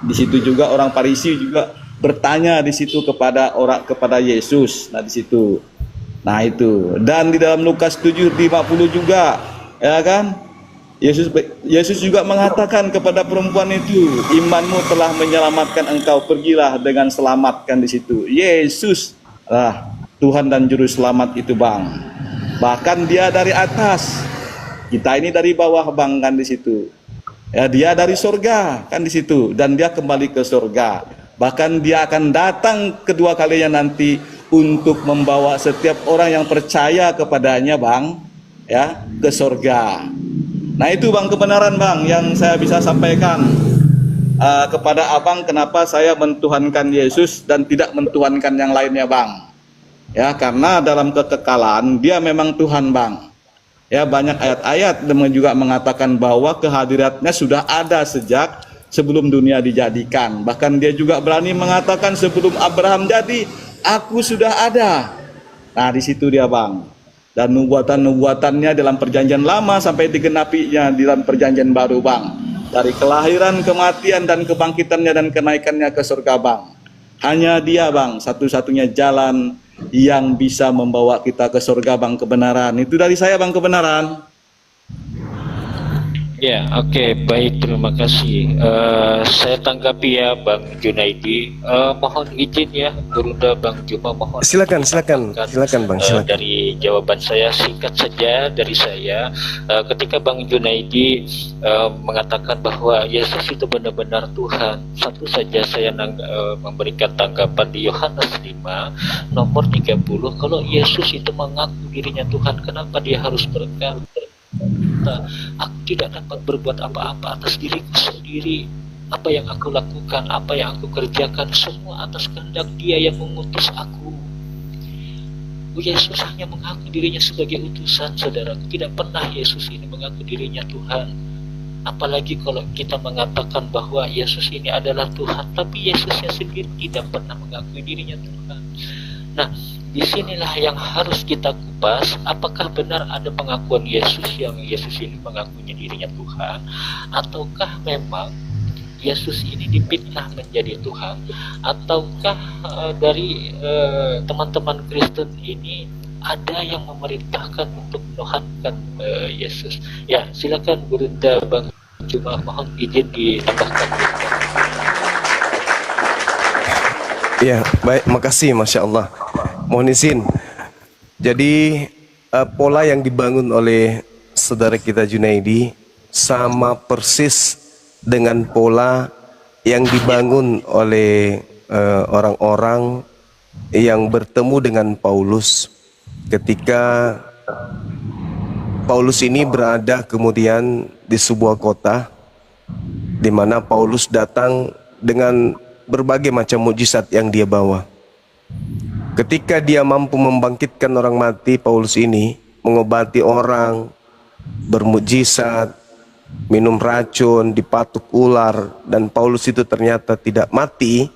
Di situ juga orang Farisi juga bertanya di situ kepada Yesus. Nah di situ. Nah itu. Dan di dalam Lukas 7:50 juga, ya kan? Yesus juga mengatakan kepada perempuan itu, imanmu telah menyelamatkan engkau, pergilah dengan selamat, kan di situ. Yesus lah Tuhan dan juru selamat itu, Bang. Bahkan dia dari atas, kita ini dari bawah, Bang, kan di situ. Ya, dia dari surga, kan di situ, dan dia kembali ke surga. Bahkan dia akan datang kedua kalinya nanti untuk membawa setiap orang yang percaya kepadanya, Bang, ya, ke surga. Nah itu, Bang, kebenaran, Bang, yang saya bisa sampaikan kepada Abang, kenapa saya mentuhankan Yesus dan tidak mentuhankan yang lainnya, Bang. Ya, karena dalam kekekalan dia memang Tuhan, Bang. Ya, banyak ayat-ayat dan juga mengatakan bahwa kehadiratnya sudah ada sejak sebelum dunia dijadikan. Bahkan dia juga berani mengatakan sebelum Abraham jadi, aku sudah ada. Nah, di situ dia, Bang. Dan nubuatan-nubuatannya dalam perjanjian lama sampai digenapinya di dalam perjanjian baru, Bang. Dari kelahiran, kematian, dan kebangkitannya dan kenaikannya ke surga, Bang. Hanya dia, Bang, satu-satunya jalan yang bisa membawa kita ke surga, Bang, kebenaran. Itu dari saya, Bang, kebenaran. Ya, oke, baik, terima kasih. Saya tanggapi ya, Bang Junaidi. Mohon izin ya, Gurunda Bang Juma, mohon. Silakan Bang, silakan. Dari jawaban saya singkat saja dari saya, ketika Bang Junaidi mengatakan bahwa Yesus itu benar-benar Tuhan, satu saja saya memberikan tanggapan di Yohanes 5 nomor 30, kalau Yesus itu mengaku dirinya Tuhan, kenapa dia harus berkata, aku tidak dapat berbuat apa-apa atas diriku sendiri, apa yang aku lakukan, apa yang aku kerjakan, semua atas kehendak Dia yang mengutus aku. Yesus hanya mengaku dirinya sebagai utusan, saudara. Tidak pernah Yesus ini mengaku dirinya Tuhan. Apalagi kalau kita mengatakan bahwa Yesus ini adalah Tuhan, tapi Yesusnya sendiri tidak pernah mengakui dirinya Tuhan. Nah, disinilah yang harus kita kupas, apakah benar ada pengakuan Yesus yang Yesus ini mengakuinya dirinya Tuhan, ataukah memang Yesus ini dipitnah menjadi Tuhan, ataukah dari teman-teman Kristen ini ada yang memerintahkan untuk menuhankan Yesus. Ya, silakan Gurunda Bang Juma, mohon izin ditambahkan. Ya, baik, makasih, Masya Allah. Mohon izin. Jadi pola yang dibangun oleh saudara kita Junaidi sama persis dengan pola yang dibangun oleh orang-orang yang bertemu dengan Paulus ketika Paulus ini berada kemudian di sebuah kota di mana Paulus datang dengan berbagai macam mukjizat yang dia bawa. Ketika dia mampu membangkitkan orang mati, Paulus ini mengobati orang, bermukjizat, minum racun, dipatuk ular, dan Paulus itu ternyata tidak mati,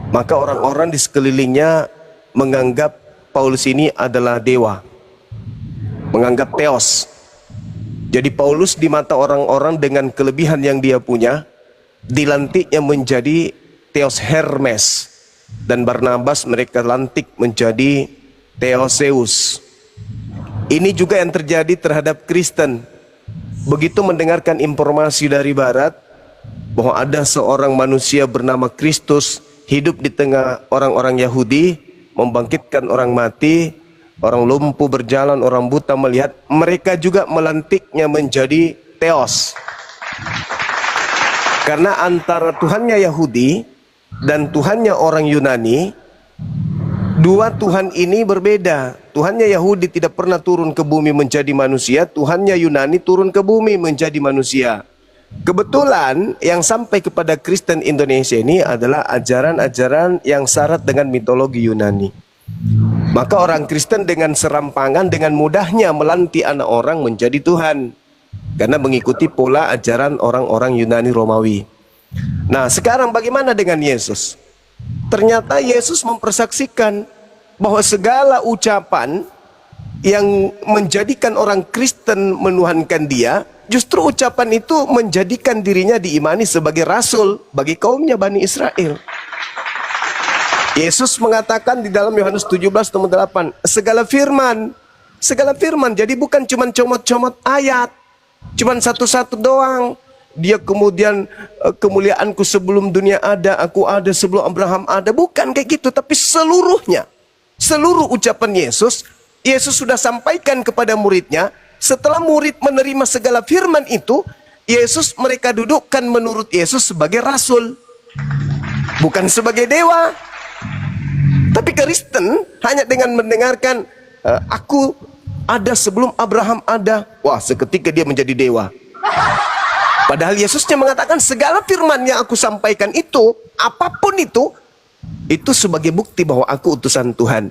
maka orang-orang di sekelilingnya menganggap Paulus ini adalah dewa, menganggap theos. Jadi Paulus di mata orang-orang dengan kelebihan yang dia punya, dilantiknya menjadi Theos Hermes, dan Barnabas mereka lantik menjadi Theoseus. Ini juga yang terjadi terhadap Kristen. Begitu mendengarkan informasi dari barat bahwa ada seorang manusia bernama Kristus hidup di tengah orang-orang Yahudi, membangkitkan orang mati, orang lumpuh berjalan, orang buta melihat, mereka juga melantiknya menjadi Theos. Karena antara Tuhannya Yahudi dan Tuhannya orang Yunani, dua Tuhan ini berbeda. Tuhannya Yahudi tidak pernah turun ke bumi menjadi manusia, Tuhannya Yunani turun ke bumi menjadi manusia. Kebetulan yang sampai kepada Kristen Indonesia ini adalah ajaran-ajaran yang syarat dengan mitologi Yunani. Maka orang Kristen dengan serampangan, dengan mudahnya melantik anak orang menjadi Tuhan, karena mengikuti pola ajaran orang-orang Yunani Romawi. Nah, sekarang bagaimana dengan Yesus? Ternyata Yesus mempersaksikan bahwa segala ucapan yang menjadikan orang Kristen menuhankan Dia justru ucapan itu menjadikan dirinya diimani sebagai rasul bagi kaumnya Bani Israel. Yesus mengatakan di dalam Yohanes 17:8, segala firman, jadi bukan cuma comot-comot ayat, cuma satu-satu doang. Dia kemudian kemuliaanku sebelum dunia ada, aku ada sebelum Abraham ada, bukan kayak gitu, tapi seluruhnya. Seluruh ucapan Yesus sudah sampaikan kepada muridnya. Setelah murid menerima segala firman itu, mereka dudukkan menurut Yesus sebagai rasul, bukan sebagai dewa. Tapi Kristen hanya dengan mendengarkan aku ada sebelum Abraham ada, wah seketika dia menjadi dewa. Padahal Yesusnya mengatakan segala firman yang aku sampaikan itu, apapun itu sebagai bukti bahwa aku utusan Tuhan.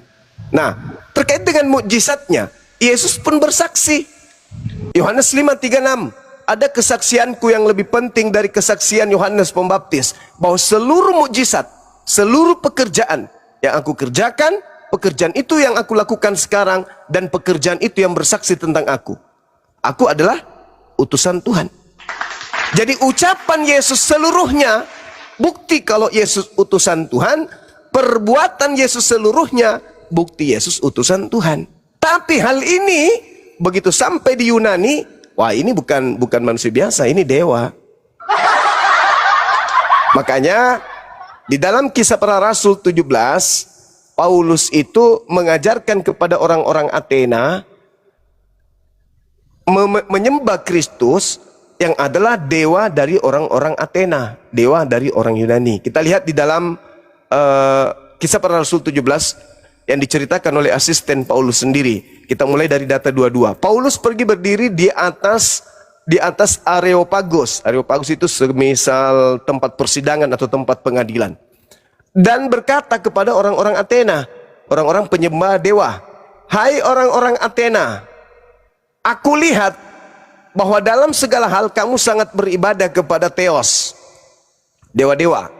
Nah, terkait dengan mukjizatnya, Yesus pun bersaksi. Yohanes 5:36, ada kesaksianku yang lebih penting dari kesaksian Yohanes Pembaptis, bahwa seluruh mukjizat, seluruh pekerjaan yang aku kerjakan, pekerjaan itu yang aku lakukan sekarang, dan pekerjaan itu yang bersaksi tentang aku. Aku adalah utusan Tuhan. Jadi ucapan Yesus seluruhnya bukti kalau Yesus utusan Tuhan, perbuatan Yesus seluruhnya bukti Yesus utusan Tuhan. Tapi hal ini begitu sampai di Yunani, wah ini bukan manusia biasa, ini dewa. Makanya di dalam Kisah Para Rasul 17, Paulus itu mengajarkan kepada orang-orang Athena menyembah Kristus yang adalah dewa dari orang-orang Athena, dewa dari orang Yunani. Kita lihat di dalam Kisah Para Rasul 17 yang diceritakan oleh asisten Paulus sendiri. Kita mulai dari data 22. Paulus pergi berdiri di atas Areopagos. Areopagos itu semisal tempat persidangan atau tempat pengadilan. Dan berkata kepada orang-orang Athena, orang-orang penyembah dewa, hai orang-orang Athena, aku lihat bahwa dalam segala hal kamu sangat beribadah kepada Theos, dewa-dewa.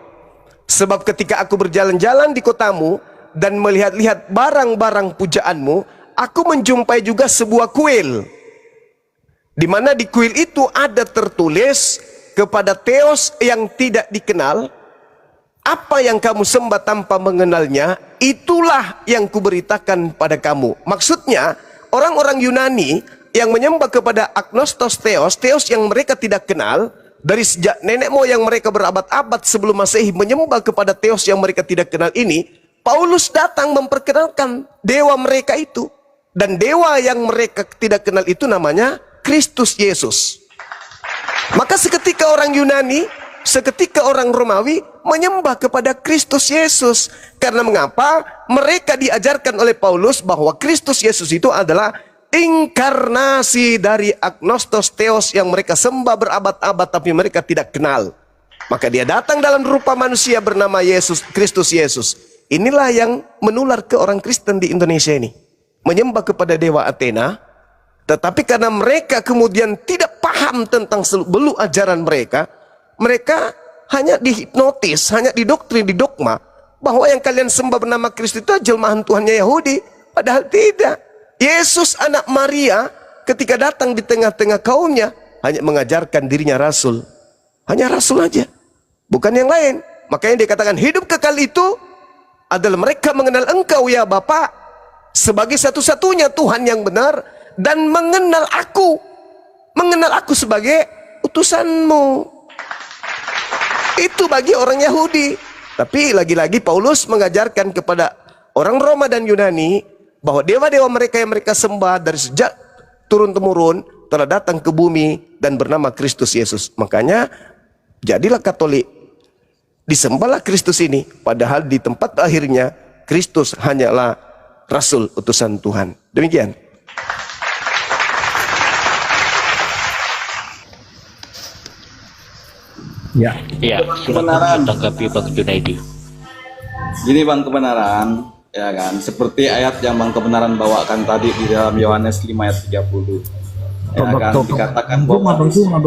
Sebab ketika aku berjalan-jalan di kotamu dan melihat-lihat barang-barang pujaanmu, aku menjumpai juga sebuah kuil, di mana di kuil itu ada tertulis kepada Theos yang tidak dikenal, apa yang kamu sembah tanpa mengenalnya, itulah yang kuberitakan pada kamu. Maksudnya, orang-orang Yunani yang menyembah kepada agnostos Theos, Theos yang mereka tidak kenal, dari sejak nenek moyang mereka berabad-abad sebelum Masehi menyembah kepada Theos yang mereka tidak kenal ini, Paulus datang memperkenalkan dewa mereka itu. Dan dewa yang mereka tidak kenal itu namanya Kristus Yesus. Maka seketika orang Yunani, seketika orang Romawi menyembah kepada Kristus Yesus. Karena mengapa? Mereka diajarkan oleh Paulus bahwa Kristus Yesus itu adalah inkarnasi dari agnostos Theos yang mereka sembah berabad-abad tapi mereka tidak kenal. Maka dia datang dalam rupa manusia bernama Yesus, Kristus Yesus. Inilah yang menular ke orang Kristen di Indonesia ini. Menyembah kepada dewa Athena, tetapi karena mereka kemudian tidak paham tentang seluruh ajaran mereka, mereka hanya dihipnotis, hanya didoktrin, didogma bahwa yang kalian sembah bernama Kristus itu jelmahan Tuhannya Yahudi. Padahal tidak. Yesus anak Maria ketika datang di tengah-tengah kaumnya hanya mengajarkan dirinya rasul. Hanya rasul aja, bukan yang lain. Makanya dia katakan hidup kekal itu adalah mereka mengenal engkau ya Bapa sebagai satu-satunya Tuhan yang benar, dan mengenal aku sebagai utusanmu. Itu bagi orang Yahudi. Tapi lagi-lagi Paulus mengajarkan kepada orang Roma dan Yunani bahwa dewa-dewa mereka yang mereka sembah dari sejak turun-temurun telah datang ke bumi dan bernama Kristus Yesus. Makanya jadilah Katolik, disembahlah Kristus ini, padahal di tempat akhirnya Kristus hanyalah Rasul utusan Tuhan. Demikian. Ya, silakan tanggapi Bang Junaidi. Gini Bang Kebenaran, ya kan, seperti ayat yang Bang Kebenaran bawakan tadi di dalam Yohanes 5 ayat 30. Ya kan, dikatakan bahwa Bang Zuma,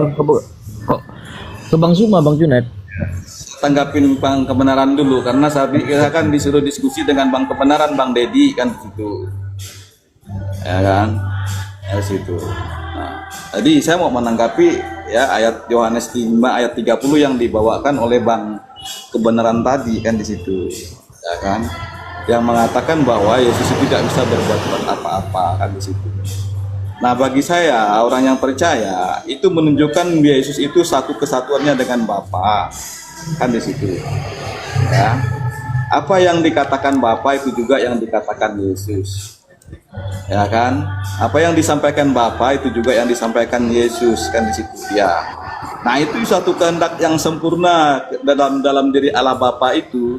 Bang Junaid. Tanggapin Bang Kebenaran dulu, karena kita kan disuruh diskusi dengan Bang Kebenaran, Bang Dedi kan di situ. Ya kan? Ya situ. Nah, Jadi saya mau menanggapi ya ayat Yohanes 5 ayat 30 yang dibawakan oleh Bang Kebenaran tadi kan di situ. Ya kan? Yang mengatakan bahwa Yesus itu tidak bisa berbuat apa-apa kan di situ. Nah, bagi saya orang yang percaya itu menunjukkan Yesus itu satu kesatuannya dengan Bapa kan di situ. Ya. Apa yang dikatakan Bapa itu juga yang dikatakan Yesus. Ya kan? Apa yang disampaikan Bapa itu juga yang disampaikan Yesus kan di situ ya. Nah, itu satu kehendak yang sempurna dalam diri Allah Bapa itu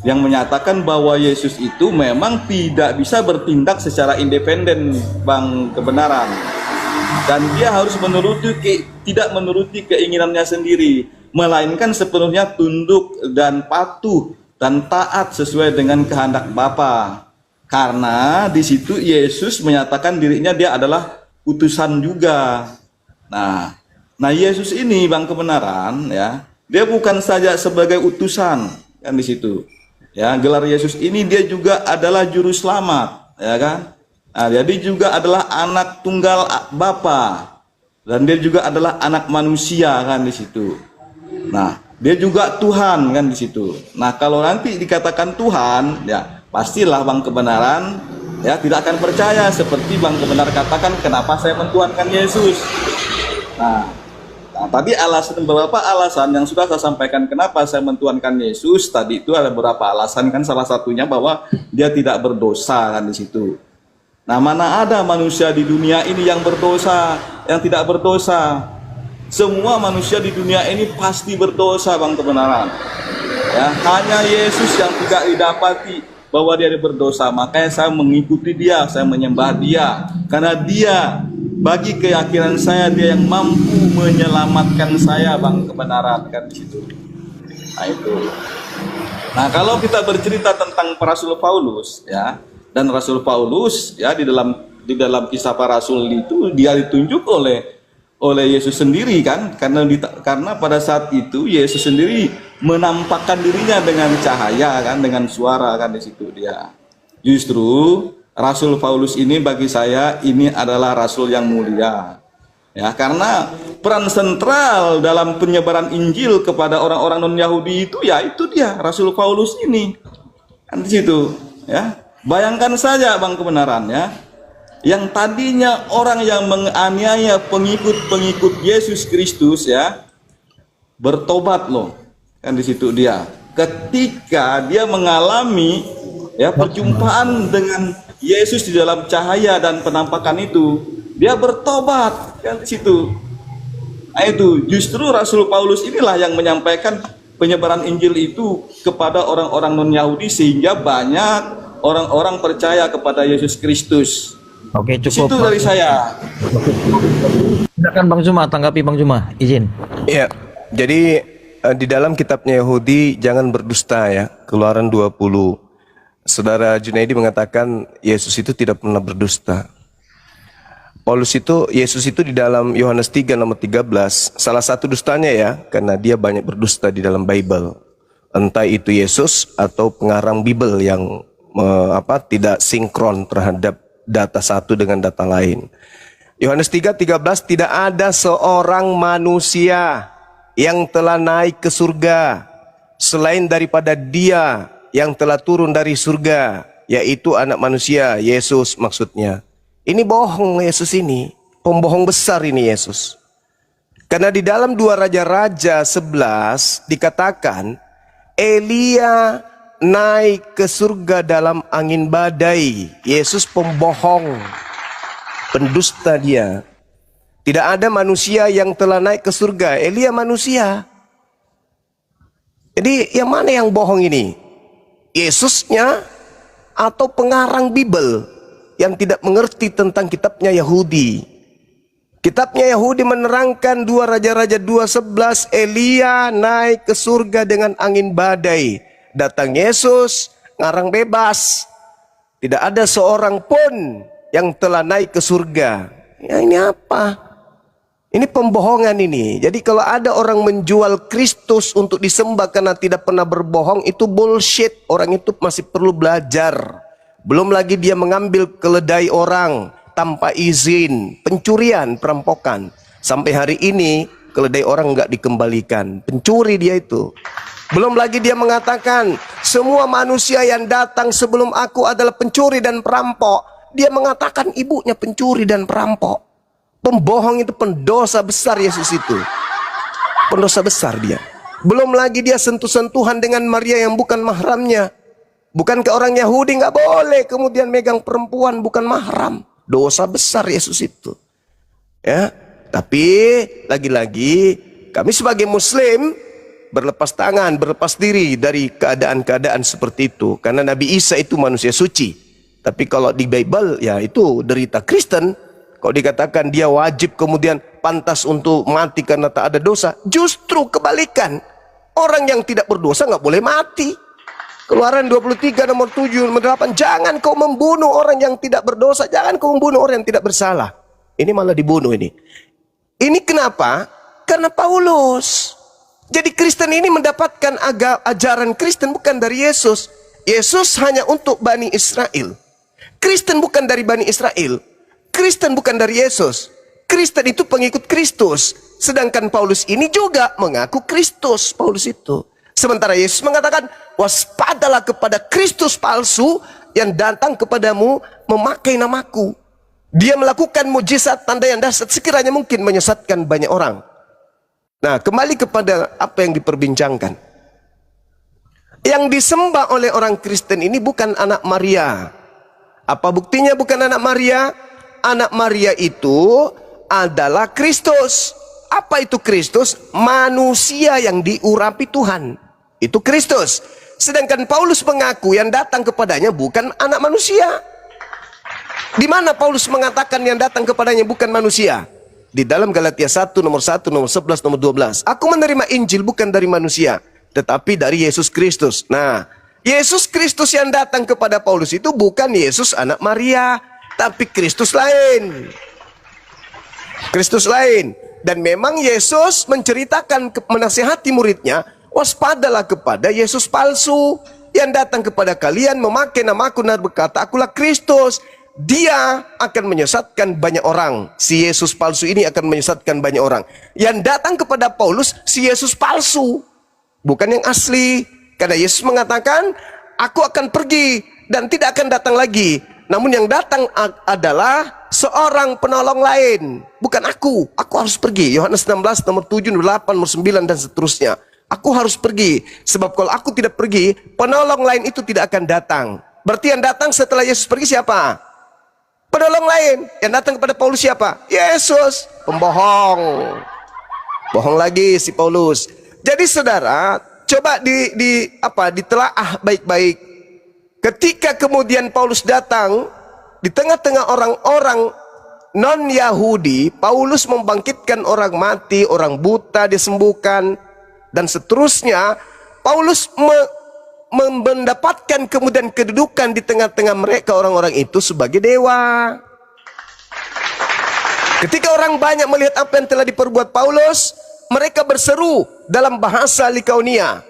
yang menyatakan bahwa Yesus itu memang tidak bisa bertindak secara independen, Bang Kebenaran. Dan dia harus tidak menuruti keinginannya sendiri, melainkan sepenuhnya tunduk dan patuh dan taat sesuai dengan kehendak Bapa. Karena di situ Yesus menyatakan dirinya dia adalah utusan juga. Nah Yesus ini Bang Kebenaran ya, dia bukan saja sebagai utusan kan di situ. Ya, gelar Yesus ini dia juga adalah juru selamat, ya kan? Nah, jadi juga adalah anak tunggal Bapa dan dia juga adalah anak manusia kan di situ. Nah, dia juga Tuhan kan di situ. Nah, kalau nanti dikatakan Tuhan, ya pastilah Bang Kebenaran ya tidak akan percaya seperti Bang Kebenar katakan kenapa saya mentuhankan Yesus. Nah, tadi beberapa alasan yang sudah saya sampaikan kenapa saya mentuhankan Yesus tadi itu ada beberapa alasan kan, salah satunya bahwa dia tidak berdosa kan di situ. Nah, mana ada manusia di dunia ini yang berdosa, yang tidak berdosa? Semua manusia di dunia ini pasti berdosa Bang Kebenaran. Ya, hanya Yesus yang tidak didapati bahwa dia berdosa. Makanya saya mengikuti dia, saya menyembah dia karena dia bagi keyakinan saya dia yang mampu menyelamatkan saya Bang Kebenaran kan di situ. Nah itu. Nah, kalau kita bercerita tentang Rasul Paulus ya, dan Rasul Paulus ya di dalam kisah para rasul itu dia ditunjuk oleh Yesus sendiri kan, karena pada saat itu Yesus sendiri menampakkan dirinya dengan cahaya kan, dengan suara kan di situ dia. Justru Rasul Paulus ini bagi saya ini adalah rasul yang mulia. Ya, karena peran sentral dalam penyebaran Injil kepada orang-orang non-Yahudi itu ya itu dia Rasul Paulus ini. Kan di situ, ya. Bayangkan saja Bang Kebenaran ya. Yang tadinya orang yang menganiaya pengikut-pengikut Yesus Kristus ya bertobat loh. Kan di situ dia. Ketika dia mengalami ya perjumpaan dengan Yesus di dalam cahaya dan penampakan itu, dia bertobat kan di situ. Nah itu justru Rasul Paulus inilah yang menyampaikan penyebaran Injil itu kepada orang-orang non-Yahudi sehingga banyak orang-orang percaya kepada Yesus Kristus. Oke, cukup. Itu dari saya. Silakan Bang Zuma, tanggapi Bang Zuma, izin. Ya, jadi di dalam kitabnya Yahudi jangan berdusta ya, Keluaran 20. Saudara Junaidi mengatakan Yesus itu tidak pernah berdusta. Yesus itu di dalam Yohanes 3 nomor 13 salah satu dustanya ya, karena dia banyak berdusta di dalam Bible. Entah itu Yesus atau pengarang Bible yang tidak sinkron terhadap data satu dengan data lain. Yohanes 3:13 tidak ada seorang manusia yang telah naik ke surga selain daripada Dia yang telah turun dari surga, yaitu anak manusia, Yesus maksudnya. Ini bohong Yesus ini, pembohong besar ini Yesus. Karena di dalam 2 Raja-Raja 11 dikatakan Elia naik ke surga dalam angin badai. Yesus pembohong, pendusta dia. Tidak ada manusia yang telah naik ke surga, Elia manusia. Jadi yang mana yang bohong ini? Yesusnya atau pengarang Bible yang tidak mengerti tentang kitabnya Yahudi. Kitabnya Yahudi menerangkan 2 Raja-Raja 2:11 Elia naik ke surga dengan angin badai. Datang Yesus ngarang bebas. Tidak ada seorang pun yang telah naik ke surga. Ya ini apa? Ini pembohongan ini. Jadi kalau ada orang menjual Kristus untuk disembah karena tidak pernah berbohong, itu bullshit. Orang itu masih perlu belajar. Belum lagi dia mengambil keledai orang. tanpa izin, pencurian, perampokan. Sampai hari ini keledai orang nggak dikembalikan, pencuri dia itu. Belum lagi dia mengatakan semua manusia yang datang sebelum aku adalah pencuri dan perampok. Dia mengatakan ibunya pencuri dan perampok. Pembohong itu, pendosa besar Yesus itu. Pendosa besar dia. Belum lagi dia sentuh-sentuhan dengan Maria yang bukan mahramnya. Bukankah orang Yahudi nggak boleh kemudian megang perempuan bukan mahram? Dosa besar Yesus itu. Ya, tapi lagi-lagi kami sebagai Muslim berlepas tangan, berlepas diri dari keadaan-keadaan seperti itu. Karena Nabi Isa itu manusia suci. Tapi kalau di Bible, ya itu derita Kristen. Kalau dikatakan dia wajib kemudian pantas untuk mati karena tak ada dosa, justru kebalikan. Orang yang tidak berdosa nggak boleh mati. Keluaran 23 nomor 7 nomor 8, jangan kau membunuh orang yang tidak berdosa, jangan kau membunuh orang yang tidak bersalah. Ini malah dibunuh ini. Ini kenapa? Karena Paulus. Jadi Kristen ini mendapatkan ajaran Kristen bukan dari Yesus. Yesus hanya untuk Bani Israel. Kristen bukan dari Bani Israel. Kristen bukan dari Yesus. Kristen itu pengikut Kristus. Sedangkan Paulus ini juga mengaku Kristus. Paulus itu. Sementara Yesus mengatakan, waspadalah kepada Kristus palsu yang datang kepadamu memakai namaku. Dia melakukan mujizat, tanda yang dahsyat sekiranya mungkin menyesatkan banyak orang. Nah, kembali kepada apa yang diperbincangkan. Yang disembah oleh orang Kristen ini bukan anak Maria. Apa buktinya bukan anak Maria? Anak Maria itu adalah Kristus. Apa itu Kristus? Manusia yang diurapi Tuhan. Itu Kristus. Sedangkan Paulus mengaku yang datang kepadanya bukan anak manusia. Di mana Paulus mengatakan yang datang kepadanya bukan manusia? Di dalam Galatia 1 nomor 1, nomor 11, nomor 12. Aku menerima Injil bukan dari manusia, tetapi dari Yesus Kristus. Nah, Yesus Kristus yang datang kepada Paulus itu bukan Yesus anak Maria, tapi Kristus lain. Kristus lain. Dan memang Yesus menceritakan, menasihati muridnya, waspadalah kepada Yesus palsu yang datang kepada kalian memakai namaku dan berkata, akulah Kristus. Dia akan menyesatkan banyak orang. Si Yesus palsu ini akan menyesatkan banyak orang. Yang datang kepada Paulus, si Yesus palsu, bukan yang asli. Karena Yesus mengatakan, aku akan pergi dan tidak akan datang lagi. Namun yang datang adalah seorang penolong lain, bukan aku. Aku harus pergi. Yohanes 16 nomor 7, nomor 8, nomor 9 dan seterusnya. Aku harus pergi. Sebab kalau aku tidak pergi, penolong lain itu tidak akan datang. Berarti yang datang setelah Yesus pergi siapa? Penolong lain. Yang datang kepada Paulus siapa? Yesus. Pembohong. Bohong lagi si Paulus. Jadi saudara, coba ditelaah baik-baik. Ketika kemudian Paulus datang di tengah-tengah orang-orang non-Yahudi, Paulus membangkitkan orang mati, orang buta disembuhkan dan seterusnya. Paulus mendapatkan kemudian kedudukan di tengah-tengah mereka orang-orang itu sebagai dewa. Ketika orang banyak melihat apa yang telah diperbuat Paulus, mereka berseru dalam bahasa Likaonia,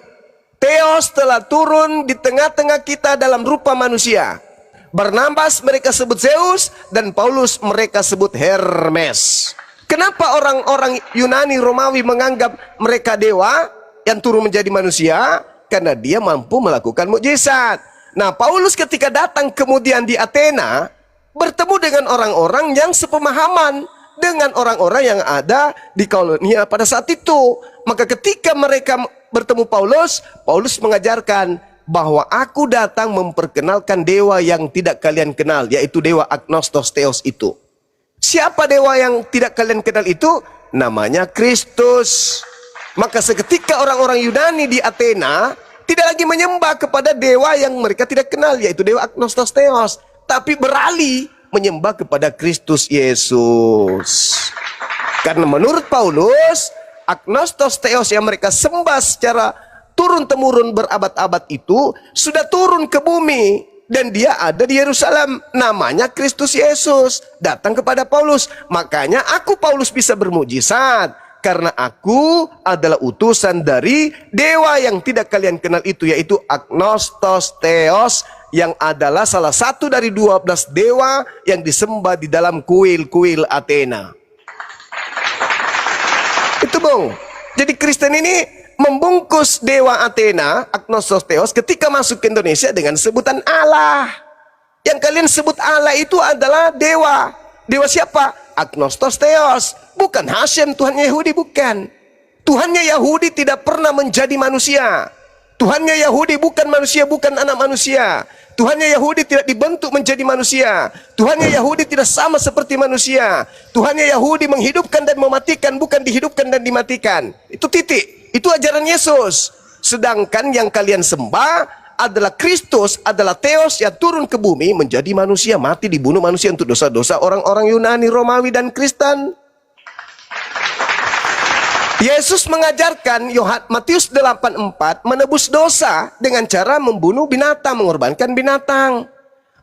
Theos telah turun di tengah-tengah kita dalam rupa manusia. Barnabas mereka sebut Zeus dan Paulus mereka sebut Hermes. Kenapa orang-orang Yunani Romawi menganggap mereka dewa yang turun menjadi manusia? Karena dia mampu melakukan mukjizat. Nah, Paulus ketika datang kemudian di Athena, bertemu dengan orang-orang yang sepemahaman dengan orang-orang yang ada di Kolonia pada saat itu. Maka ketika mereka bertemu Paulus, Paulus mengajarkan bahwa aku datang memperkenalkan dewa yang tidak kalian kenal, yaitu dewa Agnostos Theos itu. Siapa dewa yang tidak kalian kenal itu? Namanya Kristus. Maka seketika orang-orang Yunani di Athena tidak lagi menyembah kepada dewa yang mereka tidak kenal, yaitu dewa Agnostos Theos, tapi beralih menyembah kepada Kristus Yesus. Karena menurut Paulus, Agnostos Theos yang mereka sembah secara turun-temurun berabad-abad itu sudah turun ke bumi dan dia ada di Yerusalem, namanya Kristus Yesus, datang kepada Paulus. Makanya aku Paulus bisa bermujizat, karena aku adalah utusan dari dewa yang tidak kalian kenal itu, yaitu Agnostos Theos, yang adalah salah satu dari 12 dewa yang disembah di dalam kuil-kuil Athena. Itu Bung. Jadi Kristen ini membungkus dewa Athena, Agnostos Theos, ketika masuk ke Indonesia dengan sebutan Allah. Yang kalian sebut Allah itu adalah dewa. Dewa siapa? Agnostos Theos. Bukan Hashem, Tuhannya Yahudi, bukan. Tuhannya Yahudi tidak pernah menjadi manusia. Tuhannya Yahudi bukan manusia, bukan anak manusia. Tuhannya Yahudi tidak dibentuk menjadi manusia. Tuhannya Yahudi tidak sama seperti manusia. Tuhannya Yahudi menghidupkan dan mematikan, bukan dihidupkan dan dimatikan. Itu titik. Itu ajaran Yesus. Sedangkan yang kalian sembah adalah Kristus, adalah Theos yang turun ke bumi menjadi manusia, mati dibunuh manusia untuk dosa-dosa orang-orang Yunani, Romawi, dan Kristen. Yesus mengajarkan Matius 8:4 menebus dosa dengan cara membunuh binatang, mengorbankan binatang.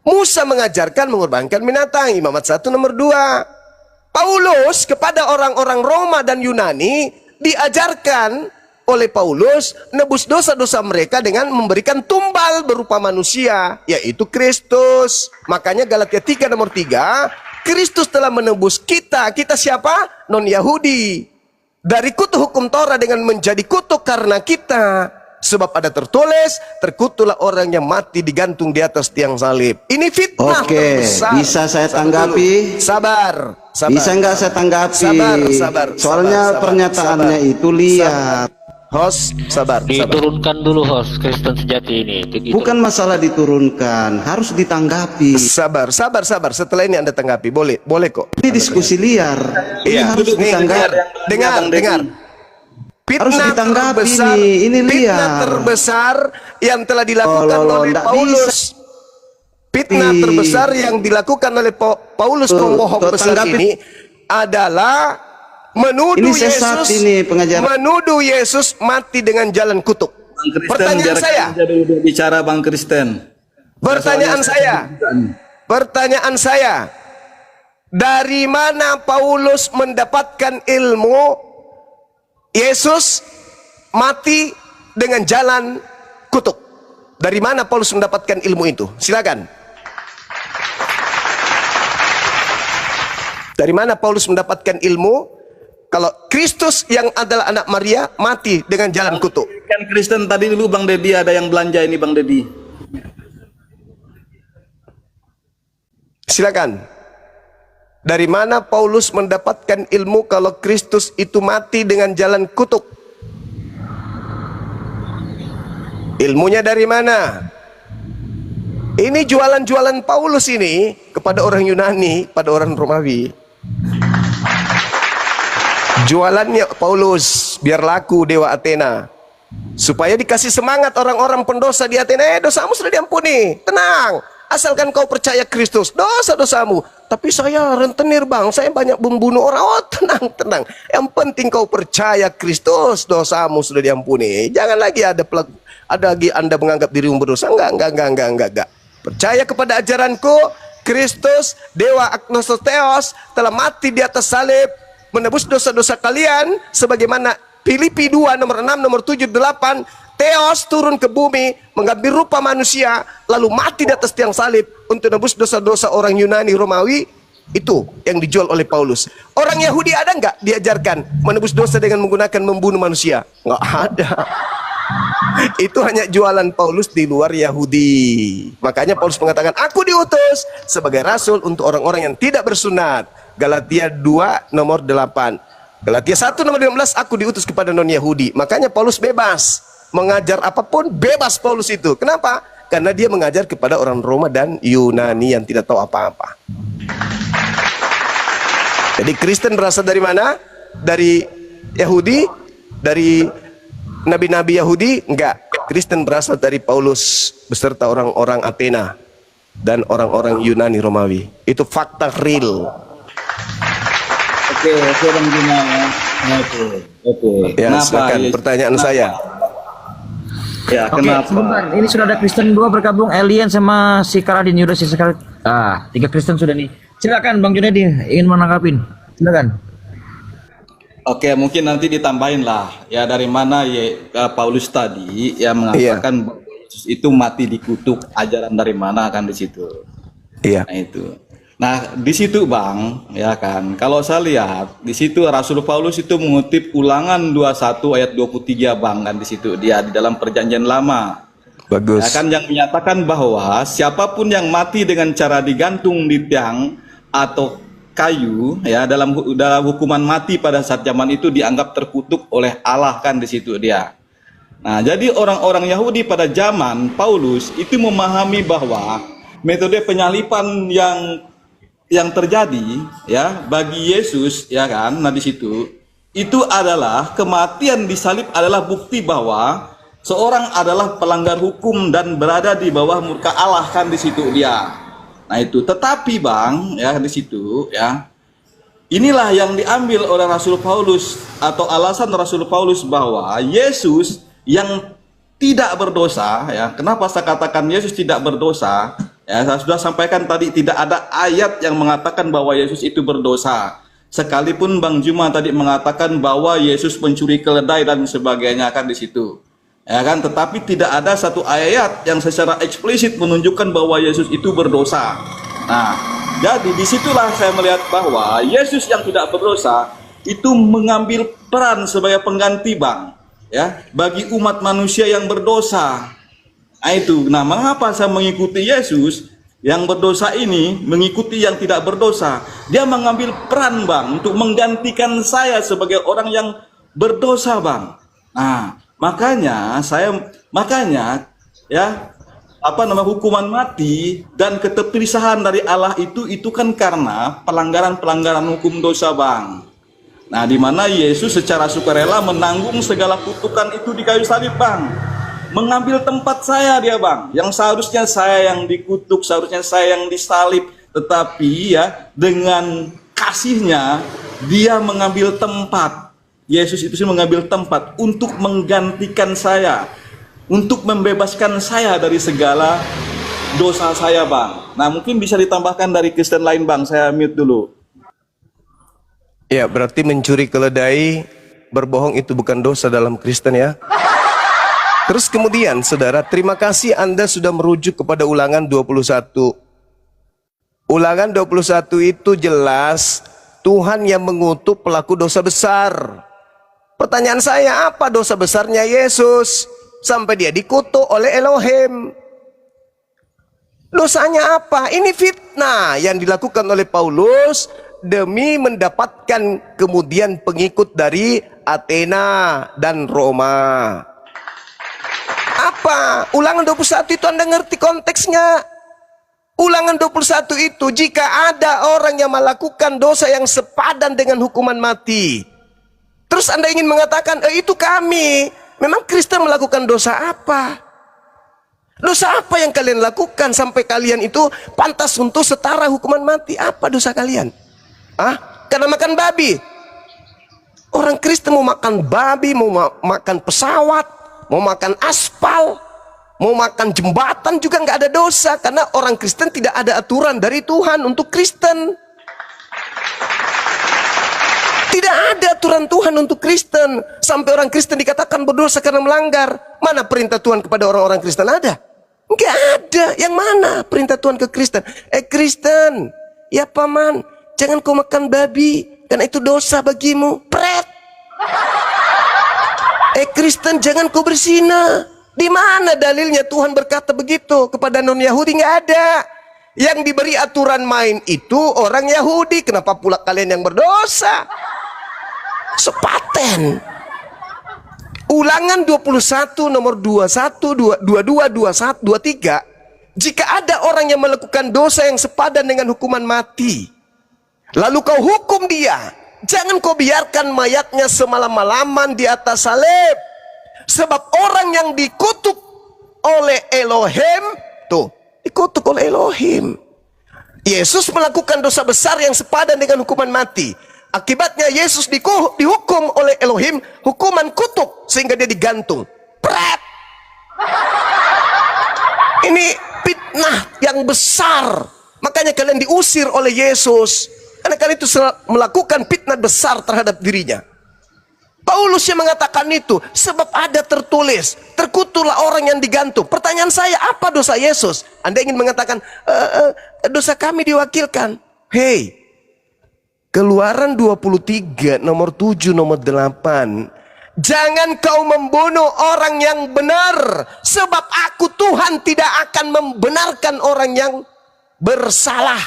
Musa mengajarkan mengorbankan binatang, Imamat 1 nomor 2. Paulus kepada orang-orang Roma dan Yunani diajarkan oleh Paulus nebus dosa-dosa mereka dengan memberikan tumbal berupa manusia, yaitu Kristus. Makanya Galatia 3 nomor 3, Kristus telah menebus kita. Kita siapa? Non-Yahudi. Dari kutuk hukum Torah dengan menjadi kutuk karena kita. Sebab ada tertulis, terkutuklah orang yang mati digantung di atas tiang salib. Ini fitnah terbesar. Bisa saya tanggapi? Sabar. Bisa nggak saya tanggapi? Sabar. Soalnya pernyataannya itu lihat. Host, sabar. Diturunkan dulu host Kristen sejati ini. Bukan masalah diturunkan, harus ditanggapi. Sabar. Setelah ini Anda tanggapi. Boleh kok. Ini diskusi liar. Ini harus ditanggapi. Dengar. Harus ditanggapi terbesar, ini liar. Fitnah terbesar yang telah dilakukan oleh Paulus. Fitnah terbesar yang dilakukan oleh Paulus pembohong besar ini adalah menuduh Yesus mati dengan jalan kutuk. Pertanyaan saya, dari mana Paulus mendapatkan ilmu Yesus mati dengan jalan kutuk? Dari mana Paulus mendapatkan ilmu itu? Silakan. Dari mana Paulus mendapatkan ilmu kalau Kristus yang adalah anak Maria mati dengan jalan kutuk? Kan Kristen tadi dulu Bang Dedi, ada yang belanja ini Bang Dedi. Silakan. Dari mana Paulus mendapatkan ilmu kalau Kristus itu mati dengan jalan kutuk? Ilmunya dari mana? Ini jualan-jualan Paulus ini kepada orang Yunani, pada orang Romawi. Jualannya Paulus biar laku dewa Athena, supaya dikasih semangat orang-orang pendosa di Athena. Dosamu sudah diampuni, tenang, asalkan kau percaya Kristus, dosa-dosamu. Tapi saya rentenir bang, saya banyak membunuh orang. Oh tenang, yang penting kau percaya Kristus, dosamu sudah diampuni. Jangan lagi ada lagi Anda menganggap dirimu berdosa. Enggak. Percaya kepada ajaranku, Kristus, dewa Agnostos Theos, telah mati di atas salib, menebus dosa-dosa kalian, sebagaimana Filipi 2 nomor 6 nomor 7 8. Theos turun ke bumi mengambil rupa manusia, lalu mati di atas tiang salib untuk menebus dosa-dosa orang Yunani, Romawi. Itu yang dijual oleh Paulus. Orang Yahudi ada nggak diajarkan menebus dosa dengan menggunakan membunuh manusia? Nggak ada. Itu hanya jualan Paulus di luar Yahudi. Makanya Paulus mengatakan, aku diutus sebagai rasul untuk orang-orang yang tidak bersunat. Galatia 2 nomor 8. Galatia 1 nomor 15, aku diutus kepada non-Yahudi. Makanya Paulus bebas mengajar apapun, bebas Paulus itu. Kenapa? Karena dia mengajar kepada orang Roma dan Yunani yang tidak tahu apa-apa. Jadi Kristen berasal dari mana? Dari Yahudi? Dari nabi-nabi Yahudi? Enggak. Kristen berasal dari Paulus beserta orang-orang Athena dan orang-orang Yunani Romawi. Itu fakta real. Oke Bang Juna ya. Oke. Ya, silakan pertanyaan saya. Ya, Oke, kenapa? sebentar. Ini sudah ada Kristen 2 bergabung, Alien sama si Karadin Yuda si sekali. 3 Kristen sudah nih. Silakan Bang Junedi ingin menanggapin. Silakan. Oke, mungkin nanti ditambahin lah ya dari mana Paulus tadi ya mengatakan bahwa Yesus itu mati dikutuk, ajaran dari mana kan di situ. Iya. Nah itu. Nah di situ Bang ya kan, kalau saya lihat di situ Rasul Paulus itu mengutip Ulangan 21 ayat 23 Bang kan di situ dia di dalam Perjanjian Lama. Bagus. Ya kan yang menyatakan bahwa siapapun yang mati dengan cara digantung di tiang atau kayu ya dalam hukuman mati pada saat zaman itu dianggap terkutuk oleh Allah kan di situ dia. Nah, jadi orang-orang Yahudi pada zaman Paulus itu memahami bahwa metode penyalipan yang terjadi ya bagi Yesus ya kan, nah di situ itu adalah kematian disalib adalah bukti bahwa seorang adalah pelanggar hukum dan berada di bawah murka Allah kan di situ dia. Nah itu, tetapi Bang ya di situ ya, inilah yang diambil oleh Rasul Paulus atau alasan Rasul Paulus bahwa Yesus yang tidak berdosa ya. Kenapa saya katakan Yesus tidak berdosa? Ya, saya sudah sampaikan tadi tidak ada ayat yang mengatakan bahwa Yesus itu berdosa. Sekalipun Bang Juma tadi mengatakan bahwa Yesus mencuri keledai dan sebagainya kan di situ. Ya kan, tetapi tidak ada satu ayat yang secara eksplisit menunjukkan bahwa Yesus itu berdosa. Nah, jadi disitulah saya melihat bahwa Yesus yang tidak berdosa itu mengambil peran sebagai pengganti Bang, ya, bagi umat manusia yang berdosa. Nah itu, nah mengapa saya mengikuti Yesus yang berdosa ini, mengikuti yang tidak berdosa? Dia mengambil peran Bang untuk menggantikan saya sebagai orang yang berdosa Bang. Nah, makanya ya hukuman mati dan keterpisahan dari Allah itu kan karena pelanggaran hukum dosa Bang. Nah di mana Yesus secara sukarela menanggung segala kutukan itu di kayu salib Bang, mengambil tempat saya dia Bang, yang seharusnya saya yang dikutuk, seharusnya saya yang disalib, tetapi ya dengan kasihnya dia mengambil tempat. Yesus itu mengambil tempat untuk menggantikan saya, untuk membebaskan saya dari segala dosa saya Bang. Nah mungkin bisa ditambahkan dari Kristen lain Bang, saya mute dulu. Ya, berarti mencuri keledai, berbohong itu bukan dosa dalam Kristen ya. Terus kemudian saudara, terima kasih Anda sudah merujuk kepada Ulangan 21. Ulangan 21 itu jelas Tuhan yang mengutuk pelaku dosa besar. Pertanyaan saya, apa dosa besarnya Yesus sampai dia dikutuk oleh Elohim? Dosanya apa? Ini fitnah yang dilakukan oleh Paulus demi mendapatkan kemudian pengikut dari Athena dan Roma. Apa? Ulangan 21 itu Anda ngerti konteksnya? Ulangan 21 itu jika ada orang yang melakukan dosa yang sepadan dengan hukuman mati, terus Anda ingin mengatakan, itu kami. Memang Kristen melakukan dosa apa? Dosa apa yang kalian lakukan sampai kalian itu pantas untuk setara hukuman mati? Apa dosa kalian? Karena makan babi. Orang Kristen mau makan babi, mau makan pesawat, mau makan aspal, mau makan jembatan juga nggak ada dosa. Karena orang Kristen tidak ada aturan dari Tuhan untuk Kristen. Tidak ada aturan Tuhan untuk Kristen. Sampai orang Kristen dikatakan berdosa karena melanggar. Mana perintah Tuhan kepada orang-orang Kristen? Ada? Enggak ada. Yang mana perintah Tuhan ke Kristen? Kristen, ya paman, jangan kau makan babi, karena itu dosa bagimu. Pret. Kristen, jangan kau berzina. Di mana dalilnya Tuhan berkata begitu kepada non-Yahudi? Enggak ada. Yang diberi aturan main itu orang Yahudi. Kenapa pula kalian yang berdosa? Sepaten. Ulangan 21 nomor 21, 22, 21, 23. Jika ada orang yang melakukan dosa yang sepadan dengan hukuman mati, lalu kau hukum dia, jangan kau biarkan mayatnya semalam-malaman di atas salib. Sebab orang yang dikutuk oleh Elohim, tuh, dikutuk oleh Elohim. Yesus melakukan dosa besar yang sepadan dengan hukuman mati. Akibatnya Yesus dihukum oleh Elohim hukuman kutuk sehingga dia digantung. Pret. Ini fitnah yang besar. Makanya kalian diusir oleh Yesus karena kalian itu melakukan fitnah besar terhadap dirinya. Paulus yang mengatakan itu, sebab ada tertulis, terkutuklah orang yang digantung. Pertanyaan saya, apa dosa Yesus? Anda ingin mengatakan, dosa kami diwakilkan. Hei, Keluaran 23, nomor 7, nomor 8. Jangan kau membunuh orang yang benar, sebab aku Tuhan tidak akan membenarkan orang yang bersalah.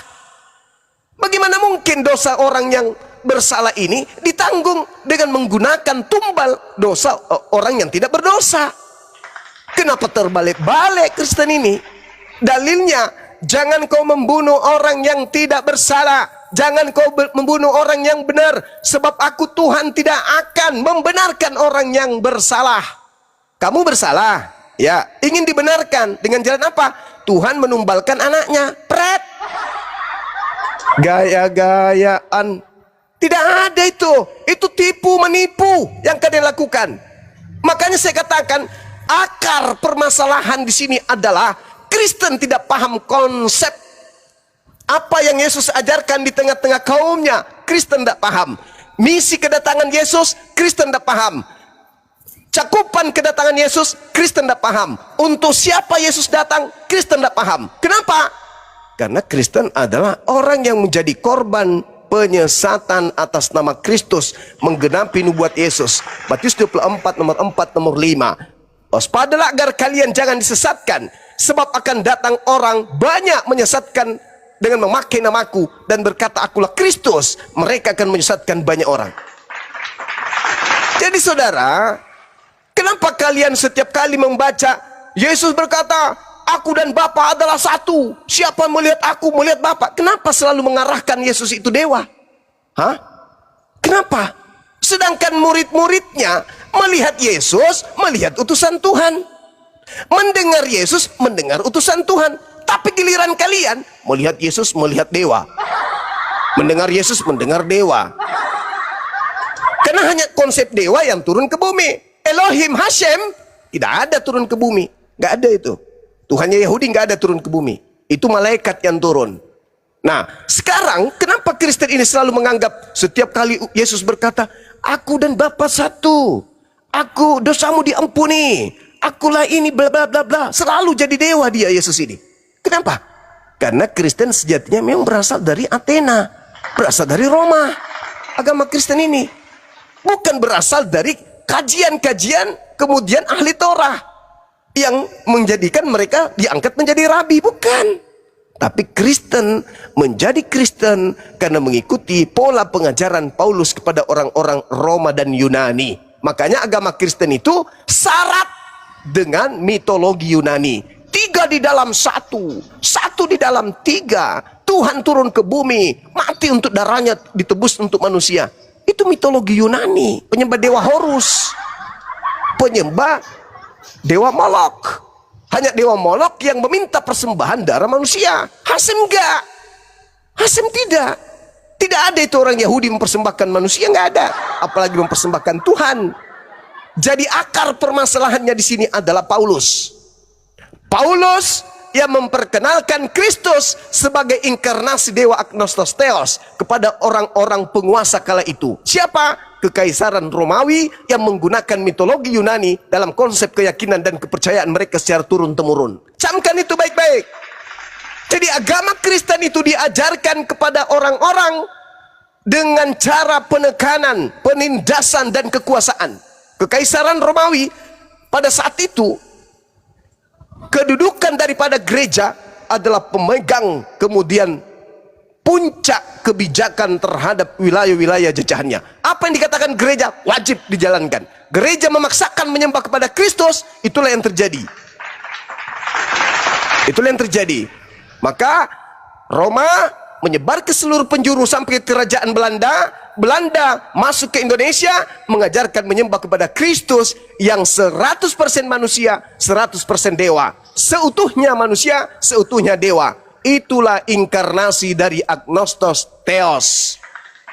Bagaimana mungkin dosa orang yang bersalah ini ditanggung dengan menggunakan tumbal dosa orang yang tidak berdosa? Kenapa terbalik-balik Kristen ini? Dalilnya, jangan kau membunuh orang yang tidak bersalah, jangan kau membunuh orang yang benar, sebab aku Tuhan tidak akan membenarkan orang yang bersalah. Kamu bersalah, ya, ingin dibenarkan dengan jalan apa? Tuhan menumbalkan anaknya, pret. Gaya-gayaan, tidak ada itu tipu menipu yang kalian lakukan. Makanya saya katakan, akar permasalahan di sini adalah Kristen tidak paham konsep apa yang Yesus ajarkan di tengah-tengah kaumnya. Kristen tidak paham misi kedatangan Yesus. Kristen tidak paham cakupan kedatangan Yesus. Kristen tidak paham untuk siapa Yesus datang. Kristen tidak paham. Kenapa? Karena Kristen adalah orang yang menjadi korban penyesatan atas nama Kristus, menggenapi nubuat Yesus. Matius 24 nomor 4 nomor 5. Waspadalah agar kalian jangan disesatkan, sebab akan datang orang banyak menyesatkan dengan memakai namaku dan berkata akulah Kristus. Mereka akan menyesatkan banyak orang. Jadi saudara, kenapa kalian setiap kali membaca Yesus berkata aku dan Bapa adalah satu, siapa melihat aku melihat Bapa? Kenapa selalu mengarahkan Yesus itu dewa? Hah? Kenapa? Sedangkan murid-muridnya melihat Yesus, melihat utusan Tuhan. Mendengar Yesus, mendengar utusan Tuhan. Tapi giliran kalian melihat Yesus, melihat dewa. Mendengar Yesus, mendengar dewa. Karena hanya konsep dewa yang turun ke bumi. Elohim Hashem tidak ada turun ke bumi, nggak ada itu. Tuhannya Yahudi nggak ada turun ke bumi. Itu malaikat yang turun. Nah, sekarang kenapa Kristen ini selalu menganggap setiap kali Yesus berkata, aku dan Bapa satu, aku dosamu diampuni, akulah ini bla bla bla bla, selalu jadi dewa dia Yesus ini. Kenapa? Karena Kristen sejatinya memang berasal dari Athena, berasal dari Roma. Agama Kristen ini bukan berasal dari kajian-kajian kemudian ahli Torah yang menjadikan mereka diangkat menjadi rabi, bukan. Tapi Kristen menjadi Kristen karena mengikuti pola pengajaran Paulus kepada orang-orang Roma dan Yunani. Makanya agama Kristen itu syarat dengan mitologi Yunani. 3 di dalam 1, 1 di dalam 3. Tuhan turun ke bumi, mati untuk darahnya, ditebus untuk manusia. Itu mitologi Yunani. Penyembah dewa Horus, penyembah dewa Molok. Hanya dewa Molok yang meminta persembahan darah manusia. Hasem enggak. Hasem tidak. Tidak ada itu orang Yahudi mempersembahkan manusia, enggak ada. Apalagi mempersembahkan Tuhan. Jadi akar permasalahannya di sini adalah Paulus. Paulus yang memperkenalkan Kristus sebagai inkarnasi dewa agnostos theos kepada orang-orang penguasa kala itu. Siapa? Kekaisaran Romawi yang menggunakan mitologi Yunani dalam konsep keyakinan dan kepercayaan mereka secara turun-temurun. Camkan itu baik-baik. Jadi agama Kristen itu diajarkan kepada orang-orang dengan cara penekanan, penindasan dan kekuasaan. Kekaisaran Romawi pada saat itu, kedudukan daripada gereja adalah pemegang kemudian puncak kebijakan terhadap wilayah-wilayah jajahannya. Apa yang dikatakan gereja wajib dijalankan. Gereja memaksakan menyembah kepada Kristus, itulah yang terjadi. Itulah yang terjadi. Maka Roma menyebar ke seluruh penjuru sampai ke kerajaan Belanda. Belanda masuk ke Indonesia, mengajarkan menyembah kepada Kristus yang 100% manusia, 100% dewa. Seutuhnya manusia, seutuhnya dewa. Itulah inkarnasi dari agnostos theos.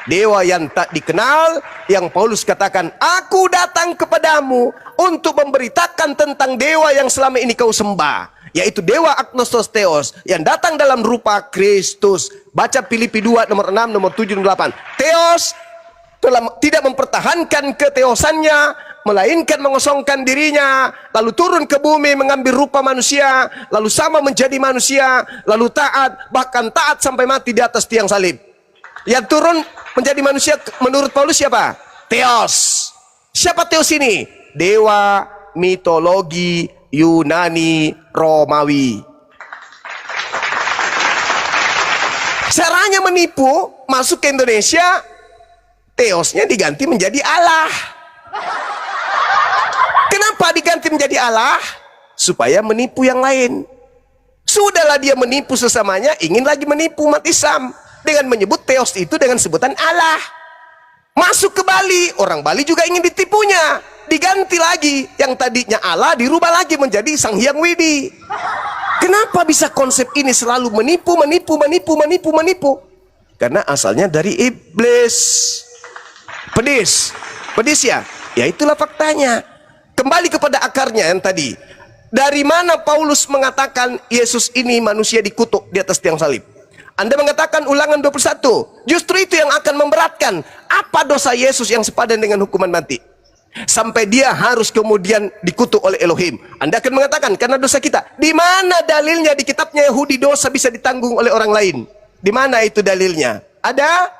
Dewa yang tak dikenal, yang Paulus katakan, aku datang kepadamu untuk memberitakan tentang dewa yang selama ini kau sembah, yaitu dewa agnostos theos yang datang dalam rupa Kristus. Baca Filipi 2 nomor 6, nomor 7 dan 8. Theos tidak mempertahankan keteosannya, melainkan mengosongkan dirinya, lalu turun ke bumi mengambil rupa manusia, lalu sama menjadi manusia, lalu taat, bahkan taat sampai mati di atas tiang salib. Yang turun menjadi manusia menurut Paulus siapa? Theos. Siapa Theos ini? Dewa mitologi Yunani Romawi. Caranya menipu, masuk ke Indonesia, Theosnya diganti menjadi Allah. Kenapa diganti menjadi Allah? Supaya menipu yang lain. Sudahlah dia menipu sesamanya, ingin lagi menipu umat Islam dengan menyebut Theos itu dengan sebutan Allah. Masuk ke Bali, orang Bali juga ingin ditipunya, diganti lagi, yang tadinya Allah dirubah lagi menjadi Sang Hyang Widi. Kenapa bisa konsep ini selalu menipu? Karena asalnya dari iblis. Pedis ya? Ya itulah faktanya. Kembali kepada akarnya yang tadi. Dari mana Paulus mengatakan Yesus ini manusia dikutuk di atas tiang salib? Anda mengatakan Ulangan 21. Justru itu yang akan memberatkan. Apa dosa Yesus yang sepadan dengan hukuman mati? Sampai dia harus kemudian dikutuk oleh Elohim. Anda akan mengatakan karena dosa kita. Di mana dalilnya di kitabnya Yahudi dosa bisa ditanggung oleh orang lain? Di mana itu dalilnya? Ada?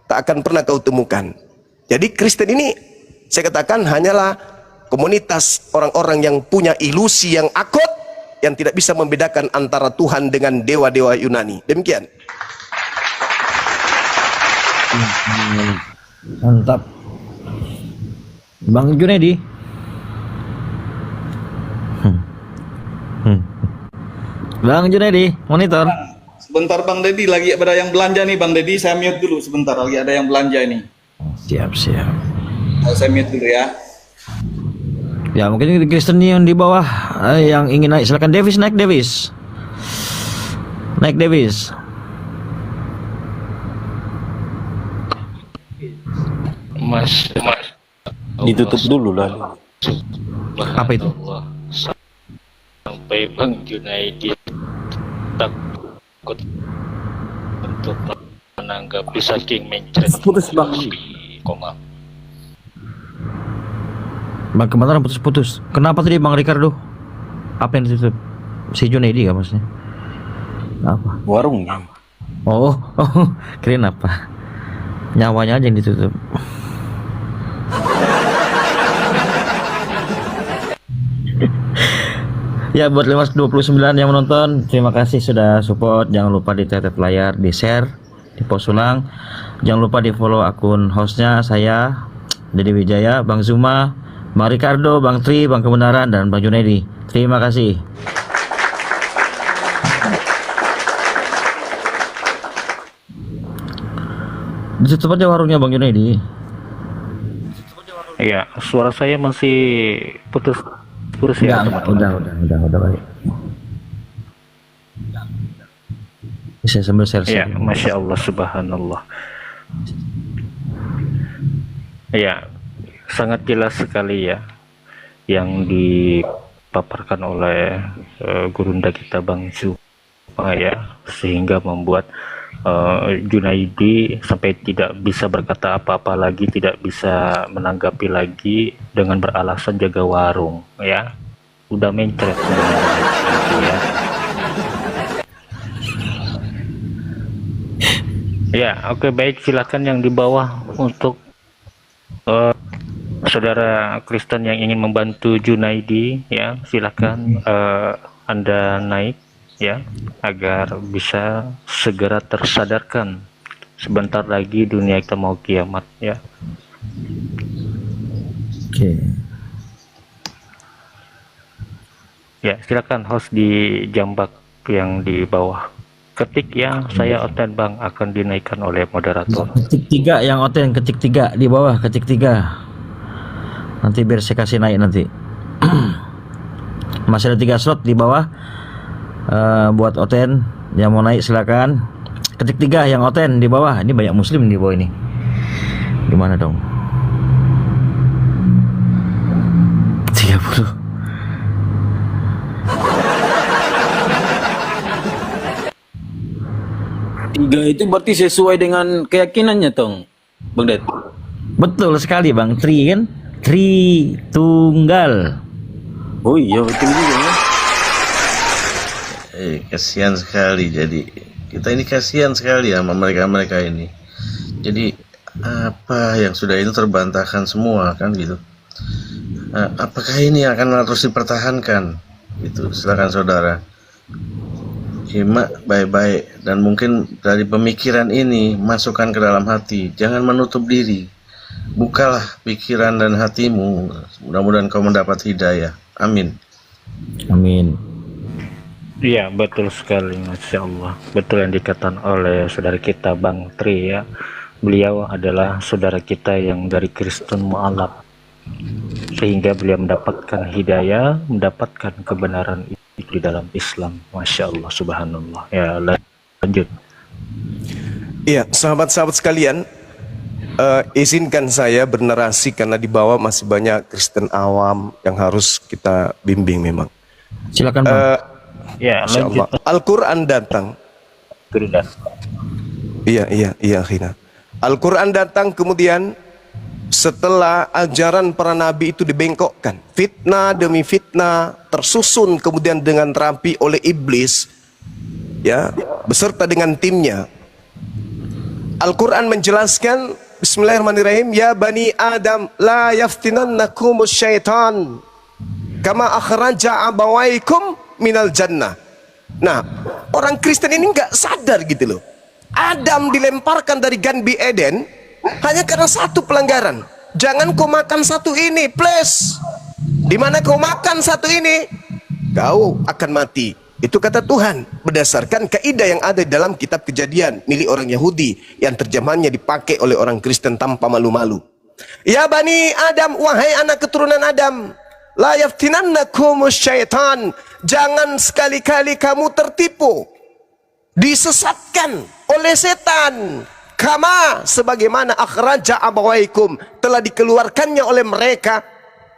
Tak akan pernah kau temukan. Jadi Kristen ini saya katakan hanyalah komunitas orang-orang yang punya ilusi yang akut, yang tidak bisa membedakan antara Tuhan dengan dewa-dewa Yunani. Demikian. Mantap. Bang Junedi. Bang Junedi, monitor. Sebentar Bang Dedi, lagi ada yang belanja nih Bang Dedi, saya mute dulu sebentar, lagi ada yang belanja ini. Siap. Saya mute dulu ya. Ya mungkin Kristen yang di bawah yang ingin naik, silakan Davis, naik Davis. Naik Davis. Mas Ditutup dulu lah. Apa itu? Sampai Bang Junaidi takut untuk menanggapi saking mencret Putus, Bang. koma. Bang kemarin putus-putus. Kenapa tadi Bang Ricardo? Apa yang ditutup? Si Junaidi gak maksudnya? Apa? Warungnya. Oh, kirain apa? Nyawanya aja yang ditutup. Ya buat 529 yang menonton, terima kasih sudah support. Jangan lupa di tetep layar, di share, di post ulang. Jangan lupa di follow akun hostnya, saya Dedi Wijaya, Bang Zuma, Bang Ricardo, Bang Tri, Bang Kebenaran, dan Bang Junaidi. Terima kasih. Ditutup aja warungnya Bang Junaidi. Iya, suara saya masih putus ya, teman-teman. Udah baik. Bisa sambil share. Iya, Masya Allah, Subhanallah. Iya, sangat jelas sekali ya yang dipaparkan oleh gurunda kita Bang Zuma ya, sehingga membuat Junaidi sampai tidak bisa berkata apa-apa lagi, tidak bisa menanggapi lagi dengan beralasan jaga warung ya. Udah mencret ya. Ya, oke, baik, silakan yang di bawah untuk saudara Kristen yang ingin membantu Junaidi ya, silakan Anda naik ya, agar bisa segera tersadarkan. Sebentar lagi dunia kita mau kiamat ya. Oke. Ya, silakan host di jambak yang di bawah. Ketik yang saya oten Bang akan dinaikkan oleh moderator. Ketik 3 yang oten, ketik 3 di bawah, ketik 3. Nanti biar saya kasih naik nanti. Masih ada 3 slot di bawah. Buat oten yang mau naik silakan. Ketik 3 yang oten di bawah. Ini banyak muslim di bawah ini. Gimana dong? 30. Tiga itu berarti sesuai dengan keyakinannya, Tong. Bang Det? Betul sekali Bang, Tri kan? Tritunggal. Oh iya, betul juga ya. Kasihan sekali. Jadi kita ini kasihan sekali sama mereka ini. Jadi apa yang sudah itu terbantahkan semua kan gitu. Apakah ini akan terus dipertahankan? Itu silakan saudara. Simak baik-baik, dan mungkin dari pemikiran ini masukkan ke dalam hati. Jangan menutup diri. Bukalah pikiran dan hatimu. Mudah-mudahan kau mendapat hidayah. Amin. Amin. Iya, betul sekali, Masya Allah. Betul yang dikatakan oleh saudara kita Bang Tri ya. Beliau adalah saudara kita yang dari Kristen mu'alaf, sehingga beliau mendapatkan hidayah, mendapatkan kebenaran itu di dalam Islam. Masya Allah, subhanallah. Ya, lanjut. Iya, sahabat-sahabat sekalian, izinkan saya bernarasi karena di bawah masih banyak Kristen awam yang harus kita bimbing memang. Silakan Bang. Ya, Insya lanjut. Allah. Al-Quran datang. Sudah. Iya, akhirnya. Al-Quran datang kemudian setelah ajaran para nabi itu dibengkokkan. Fitnah demi fitnah tersusun kemudian dengan rapi oleh iblis, ya, beserta dengan timnya. Al-Quran menjelaskan, Bismillahirrahmanirrahim, ya bani Adam la yaftinannakumus syaitan kama akhraja abawaikum minal jannah. Nah, orang Kristen ini nggak sadar gitu loh. Adam dilemparkan dari Ganbi Eden hanya karena satu pelanggaran. Jangan kau makan satu ini, please. Dimana kau makan satu ini, kau akan mati. Itu kata Tuhan berdasarkan kaidah yang ada di dalam kitab Kejadian milik orang Yahudi yang terjemahannya dipakai oleh orang Kristen tanpa malu-malu. Ya bani Adam, wahai anak keturunan Adam, la yaftinannakumus syaitan, jangan sekali-kali kamu tertipu, disesatkan oleh setan. Kama, sebagaimana akhraja abawaikum, telah dikeluarkannya oleh mereka,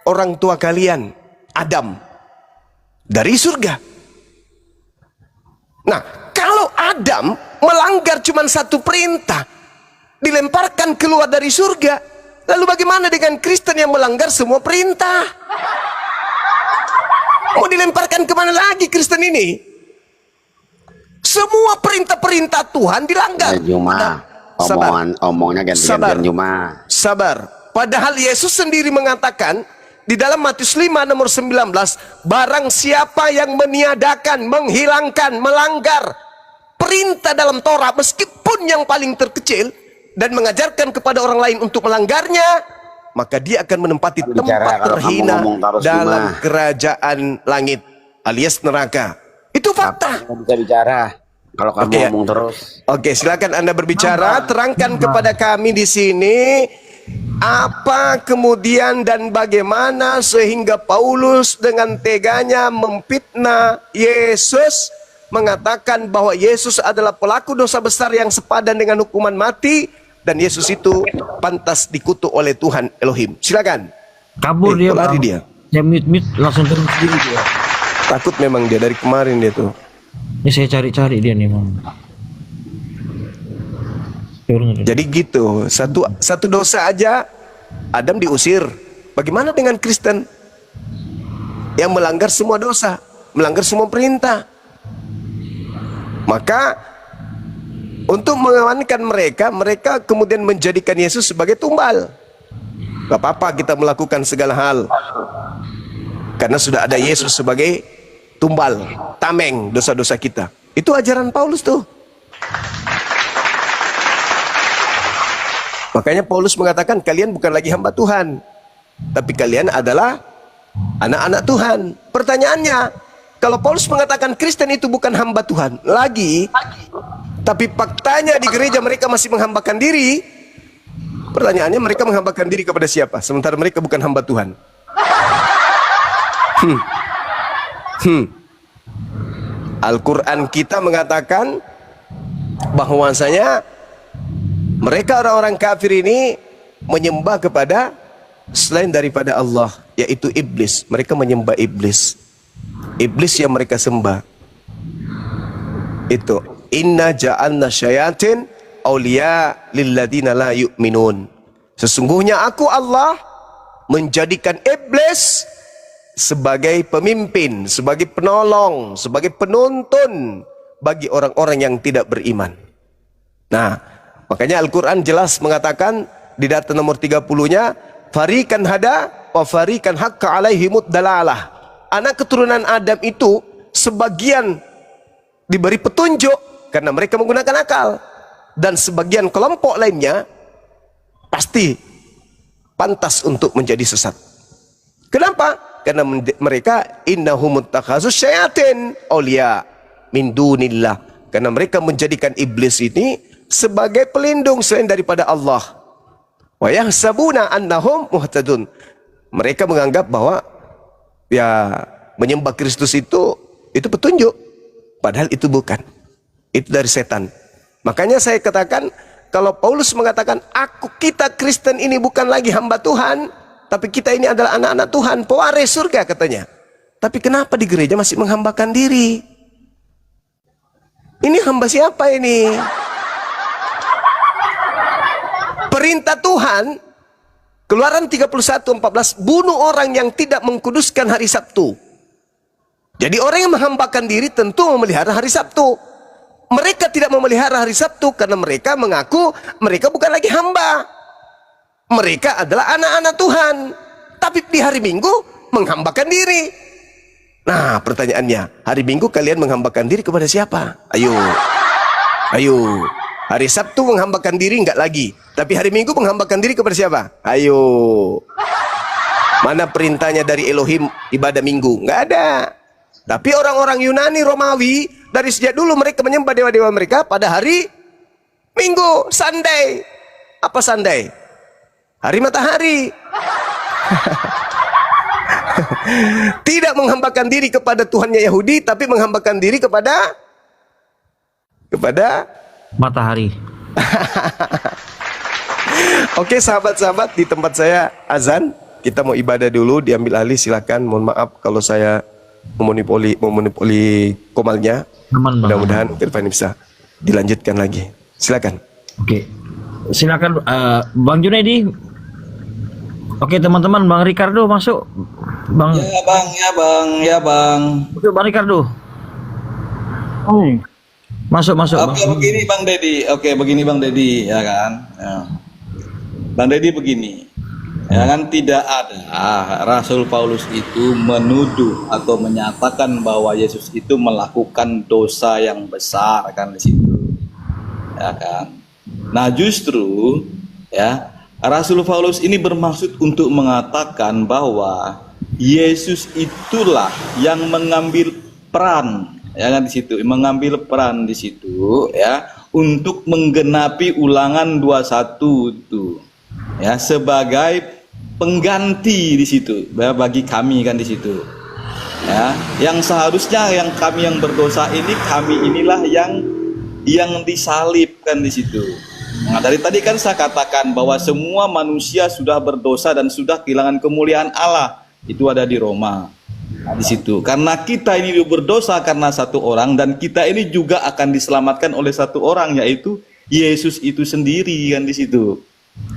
orang tua kalian, Adam, dari surga. Nah, kalau Adam melanggar cuma satu perintah, dilemparkan keluar dari surga, lalu bagaimana dengan Kristen yang melanggar semua perintah? Mau dilemparkan kemana lagi Kristen ini? Semua perintah-perintah Tuhan dilanggar. Juma, omongnya ganti-gantian Juma. Sabar. Padahal Yesus sendiri mengatakan di dalam Matius 5 nomor 19, barang siapa yang meniadakan, menghilangkan, melanggar perintah dalam Torah meskipun yang paling terkecil dan mengajarkan kepada orang lain untuk melanggarnya, maka dia akan menempati tempat terhina dalam kerajaan langit alias neraka. Itu fakta. Bisa bicara kalau kamu ngomong terus. Oke, silakan Anda berbicara, terangkan kepada kami di sini apa kemudian dan bagaimana sehingga Paulus dengan teganya memfitnah Yesus, mengatakan bahwa Yesus adalah pelaku dosa besar yang sepadan dengan hukuman mati, dan Yesus itu pantas dikutuk oleh Tuhan Elohim. Silakan. Kabur dia, lari Bang. dia. Dia mute langsung turun sendiri dia. Takut memang dia dari kemarin dia tuh. Ini saya cari-cari dia nih, Bang. Turun. Jadi gitu, satu dosa aja Adam diusir. Bagaimana dengan Kristen yang melanggar semua dosa, melanggar semua perintah? Maka untuk mengamankan mereka kemudian menjadikan Yesus sebagai tumbal. Gak apa-apa kita melakukan segala hal, karena sudah ada Yesus sebagai tumbal, tameng dosa-dosa kita. Itu ajaran Paulus tuh. Makanya Paulus mengatakan kalian bukan lagi hamba Tuhan, tapi kalian adalah anak-anak Tuhan. Pertanyaannya, kalau Paulus mengatakan Kristen itu bukan hamba Tuhan lagi, tapi faktanya di gereja mereka masih menghambakan diri, pertanyaannya mereka menghambakan diri kepada siapa? Sementara mereka bukan hamba Tuhan. Al-Quran kita mengatakan bahwasanya mereka orang-orang kafir ini menyembah kepada selain daripada Allah, yaitu iblis. Mereka menyembah iblis. Iblis yang mereka sembah itu, inna ja'alna syayatin awliya lilladzina la yu'minun. Sesungguhnya aku Allah menjadikan iblis sebagai pemimpin, sebagai penolong, sebagai penuntun bagi orang-orang yang tidak beriman. Nah, makanya Al-Quran jelas mengatakan di data nomor 30-nya, farikan hada wa farikan haqqa alaihimud dalalah. Anak keturunan Adam itu sebagian diberi petunjuk karena mereka menggunakan akal, dan sebagian kelompok lainnya pasti pantas untuk menjadi sesat. Kenapa? Karena mereka innahum muttakhazus syayatin auliya min dunillah. Karena mereka menjadikan iblis ini sebagai pelindung selain daripada Allah. Wa yahsabuna annahum muhtadun. Mereka menganggap bahwa ya menyembah Kristus itu petunjuk, padahal itu bukan. Itu dari setan. Makanya saya katakan, kalau Paulus mengatakan kita Kristen ini bukan lagi hamba Tuhan, tapi kita ini adalah anak-anak Tuhan, pewaris surga katanya. Tapi kenapa di gereja masih menghambakan diri? Ini hamba siapa ini? Perintah Tuhan, Keluaran 31:14, bunuh orang yang tidak mengkuduskan hari Sabtu. Jadi orang yang menghambakan diri tentu memelihara hari Sabtu. Mereka tidak memelihara hari Sabtu karena mereka mengaku mereka bukan lagi hamba. Mereka adalah anak-anak Tuhan. Tapi di hari Minggu menghambakan diri. Nah, pertanyaannya, hari Minggu kalian menghambakan diri kepada siapa? Ayo. Ayo. Hari Sabtu menghambakan diri enggak lagi. Tapi hari Minggu menghambakan diri kepada siapa? Ayo. Mana perintahnya dari Elohim ibadah Minggu? Enggak ada. Tapi orang-orang Yunani, Romawi, dari sejak dulu mereka menyembah dewa-dewa mereka pada hari Minggu, Sunday. Apa Sunday? Hari matahari. Tidak menghambakan diri kepada Tuhannya Yahudi, tapi menghambakan diri kepada matahari. Oke, sahabat-sahabat, di tempat saya azan. Kita mau ibadah dulu, diambil alih silakan. Mohon maaf kalau saya memonopoli komalnya. Mudah-mudahan ke depan bisa dilanjutkan lagi. Silakan. Oke. Silakan Bang Junaidi. Oke, teman-teman, Bang Ricardo masuk. Bang. Ya bang. Masuk Bang Ricardo. Masuk. Oke, begini Bang Dedi, ya kan. Ya. Bang Dedi begini. Ya kan, tidak ada Rasul Paulus itu menuduh atau menyatakan bahwa Yesus itu melakukan dosa yang besar kan di situ. Ya kan. Nah, justru ya Rasul Paulus ini bermaksud untuk mengatakan bahwa Yesus itulah yang mengambil peran, ya kan, di situ, mengambil peran di situ ya untuk menggenapi Ulangan 21 itu. Ya, sebagai pengganti di situ bagi kami kan di situ. Ya, yang seharusnya yang kami yang berdosa ini, kami inilah yang disalibkan di situ. Nah, dari tadi kan saya katakan bahwa semua manusia sudah berdosa dan sudah kehilangan kemuliaan Allah. Itu ada di Roma. Nah, di situ. Karena kita ini berdosa karena satu orang, dan kita ini juga akan diselamatkan oleh satu orang, yaitu Yesus itu sendiri kan di situ.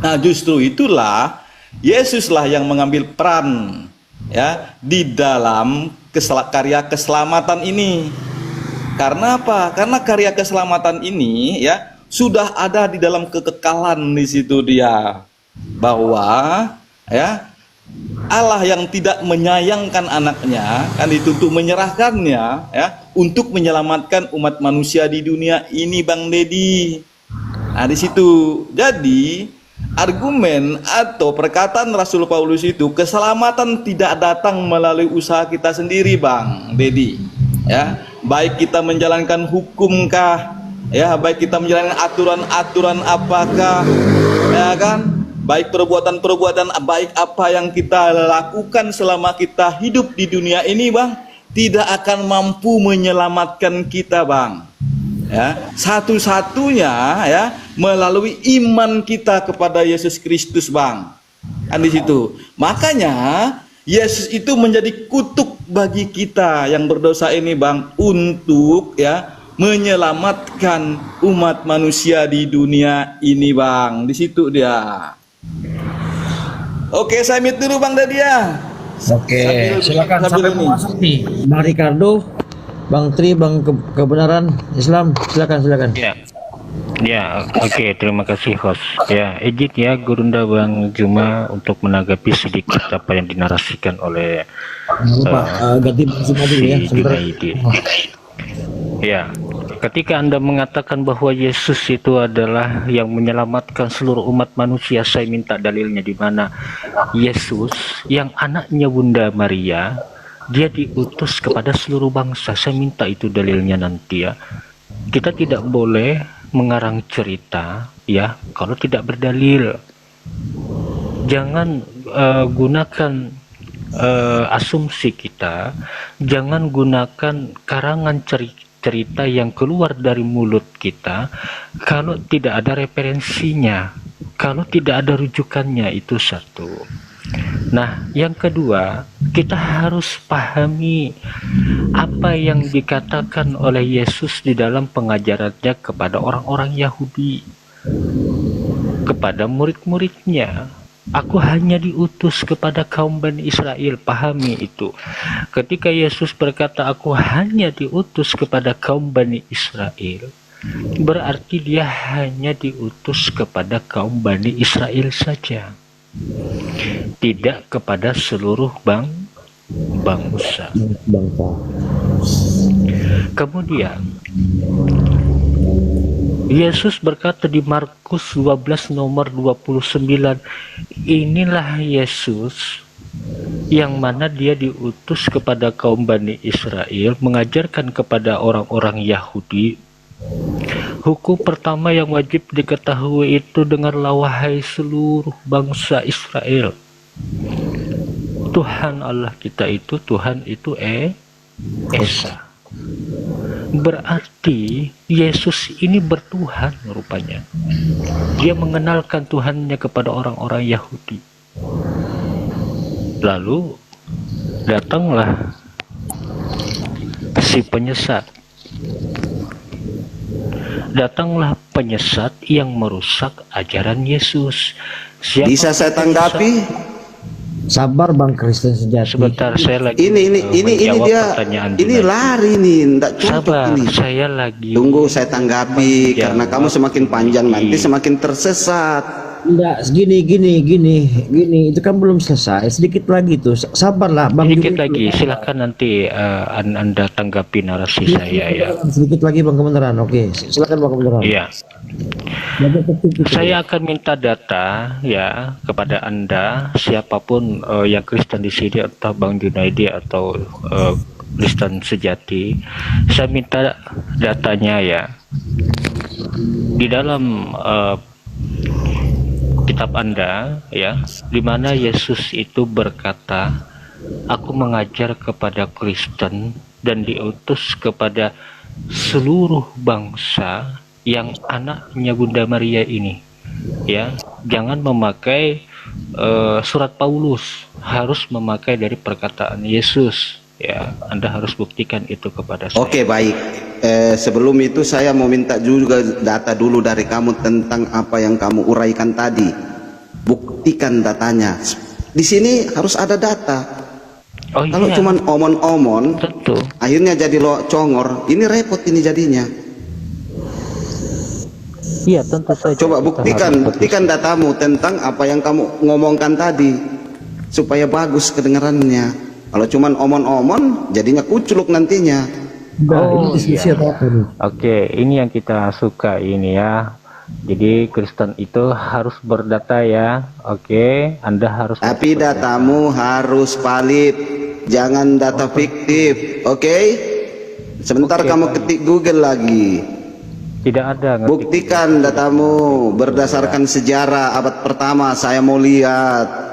Nah, justru itulah Yesuslah yang mengambil peran ya di dalam karya keselamatan ini. Karena apa? Karena karya keselamatan ini ya sudah ada di dalam kekekalan di situ dia, bahwa ya Allah yang tidak menyayangkan anaknya kan itu untuk menyerahkannya ya untuk menyelamatkan umat manusia di dunia ini, Bang Dedi. Nah, di situ. Jadi argumen atau perkataan Rasul Paulus itu keselamatan tidak datang melalui usaha kita sendiri, Bang Dedi. Ya, baik kita menjalankan hukumkah, ya, baik kita menjalankan aturan-aturan apakah, ya kan, baik perbuatan-perbuatan baik apa yang kita lakukan selama kita hidup di dunia ini, Bang, tidak akan mampu menyelamatkan kita, Bang. Ya, satu-satunya ya melalui iman kita kepada Yesus Kristus, Bang. Kan di situ. Makanya Yesus itu menjadi kutuk bagi kita yang berdosa ini, Bang, untuk ya menyelamatkan umat manusia di dunia ini, Bang. Di situ dia. Oke, saya mute dulu Bang Dadia. Oke, silakan sampai masuk nih. Bang Ricardo, Bang Tri, Bang Kebenaran Islam, silakan. Ya, oke, terima kasih host. Ya, izin ya Gurunda Bang Juma untuk menanggapi sedikit apa yang dinarasikan oleh ganti dulu ya, Junaidi. Ya, ketika Anda mengatakan bahwa Yesus itu adalah yang menyelamatkan seluruh umat manusia, saya minta dalilnya di mana Yesus yang anaknya Bunda Maria, dia diutus kepada seluruh bangsa. Saya minta itu dalilnya nanti ya. Kita tidak boleh mengarang cerita ya kalau tidak berdalil. Jangan gunakan asumsi kita, jangan gunakan karangan cerita yang keluar dari mulut kita kalau tidak ada referensinya, kalau tidak ada rujukannya. Itu satu. Nah, yang kedua, kita harus pahami apa yang dikatakan oleh Yesus di dalam pengajarannya kepada orang-orang Yahudi, kepada murid-muridnya. Aku hanya diutus kepada kaum Bani Israel. Pahami itu. Ketika Yesus berkata, aku hanya diutus kepada kaum Bani Israel, berarti dia hanya diutus kepada kaum Bani Israel saja, tidak kepada seluruh bangsa. Kemudian Yesus berkata di Markus 12 nomor 29, inilah Yesus yang mana dia diutus kepada kaum Bani Israel, mengajarkan kepada orang-orang Yahudi. Hukum pertama yang wajib diketahui itu, dengarlah wahai seluruh bangsa Israel. Tuhan Allah kita itu, Tuhan itu Esa. Berarti Yesus ini bertuhan rupanya. Dia mengenalkan Tuhannya kepada orang-orang Yahudi. Lalu datanglah si penyesat. Datanglah penyesat yang merusak ajaran Yesus. Siapa Bisa saya tanggapi? Sabar Bang Kristen sejati. Sebentar, saya lagi Ini dia. pertanyaan Ini Junaidi. lari nih, enggak cocok Sabar, ini. saya lagi Tunggu saya tanggapi menjawab karena kamu semakin panjang nanti Junaidi. semakin tersesat. Enggak, gini. Itu kan belum selesai. Sedikit lagi tuh. Sabarlah Bang. Sedikit lagi, silakan nanti Anda tanggapi narasi saya ya. Sedikit lagi Bang Kebenaran. Oke, silakan Bang Kebenaran. Iya. Saya akan minta data ya kepada Anda, siapapun yang Kristen di sini, atau Bang Junaidi atau Kristen sejati. Saya minta datanya ya. Di dalam kitab Anda ya, di mana Yesus itu berkata, aku mengajar kepada Kristen dan diutus kepada seluruh bangsa yang anaknya Bunda Maria ini ya. Jangan memakai surat Paulus, harus memakai dari perkataan Yesus ya. Anda harus buktikan itu kepada saya. Oke, baik. Sebelum itu saya mau minta juga data dulu dari kamu tentang apa yang kamu uraikan tadi. Buktikan datanya. Di sini harus ada data. Oh, Kalau iya, cuman omon-omon, tentu. akhirnya jadi lo congor. Ini repot ini jadinya. Iya, tentu saja. Coba buktikan datamu tentang apa yang kamu ngomongkan tadi supaya bagus kedengarannya. Kalau cuman omon-omon, jadinya kuculuk nantinya. Oh, ini diskusi iya. atau apa nih? Oke, ini yang kita suka ini ya. Jadi Kristen itu harus berdata ya. Oke, Anda harus. Tapi datamu harus valid, jangan data fiktif. Oke? Sebentar Oke, kamu baik. ketik Google lagi. Tidak ada. ngerti. Buktikan datamu berdasarkan sejarah abad pertama. Saya mau lihat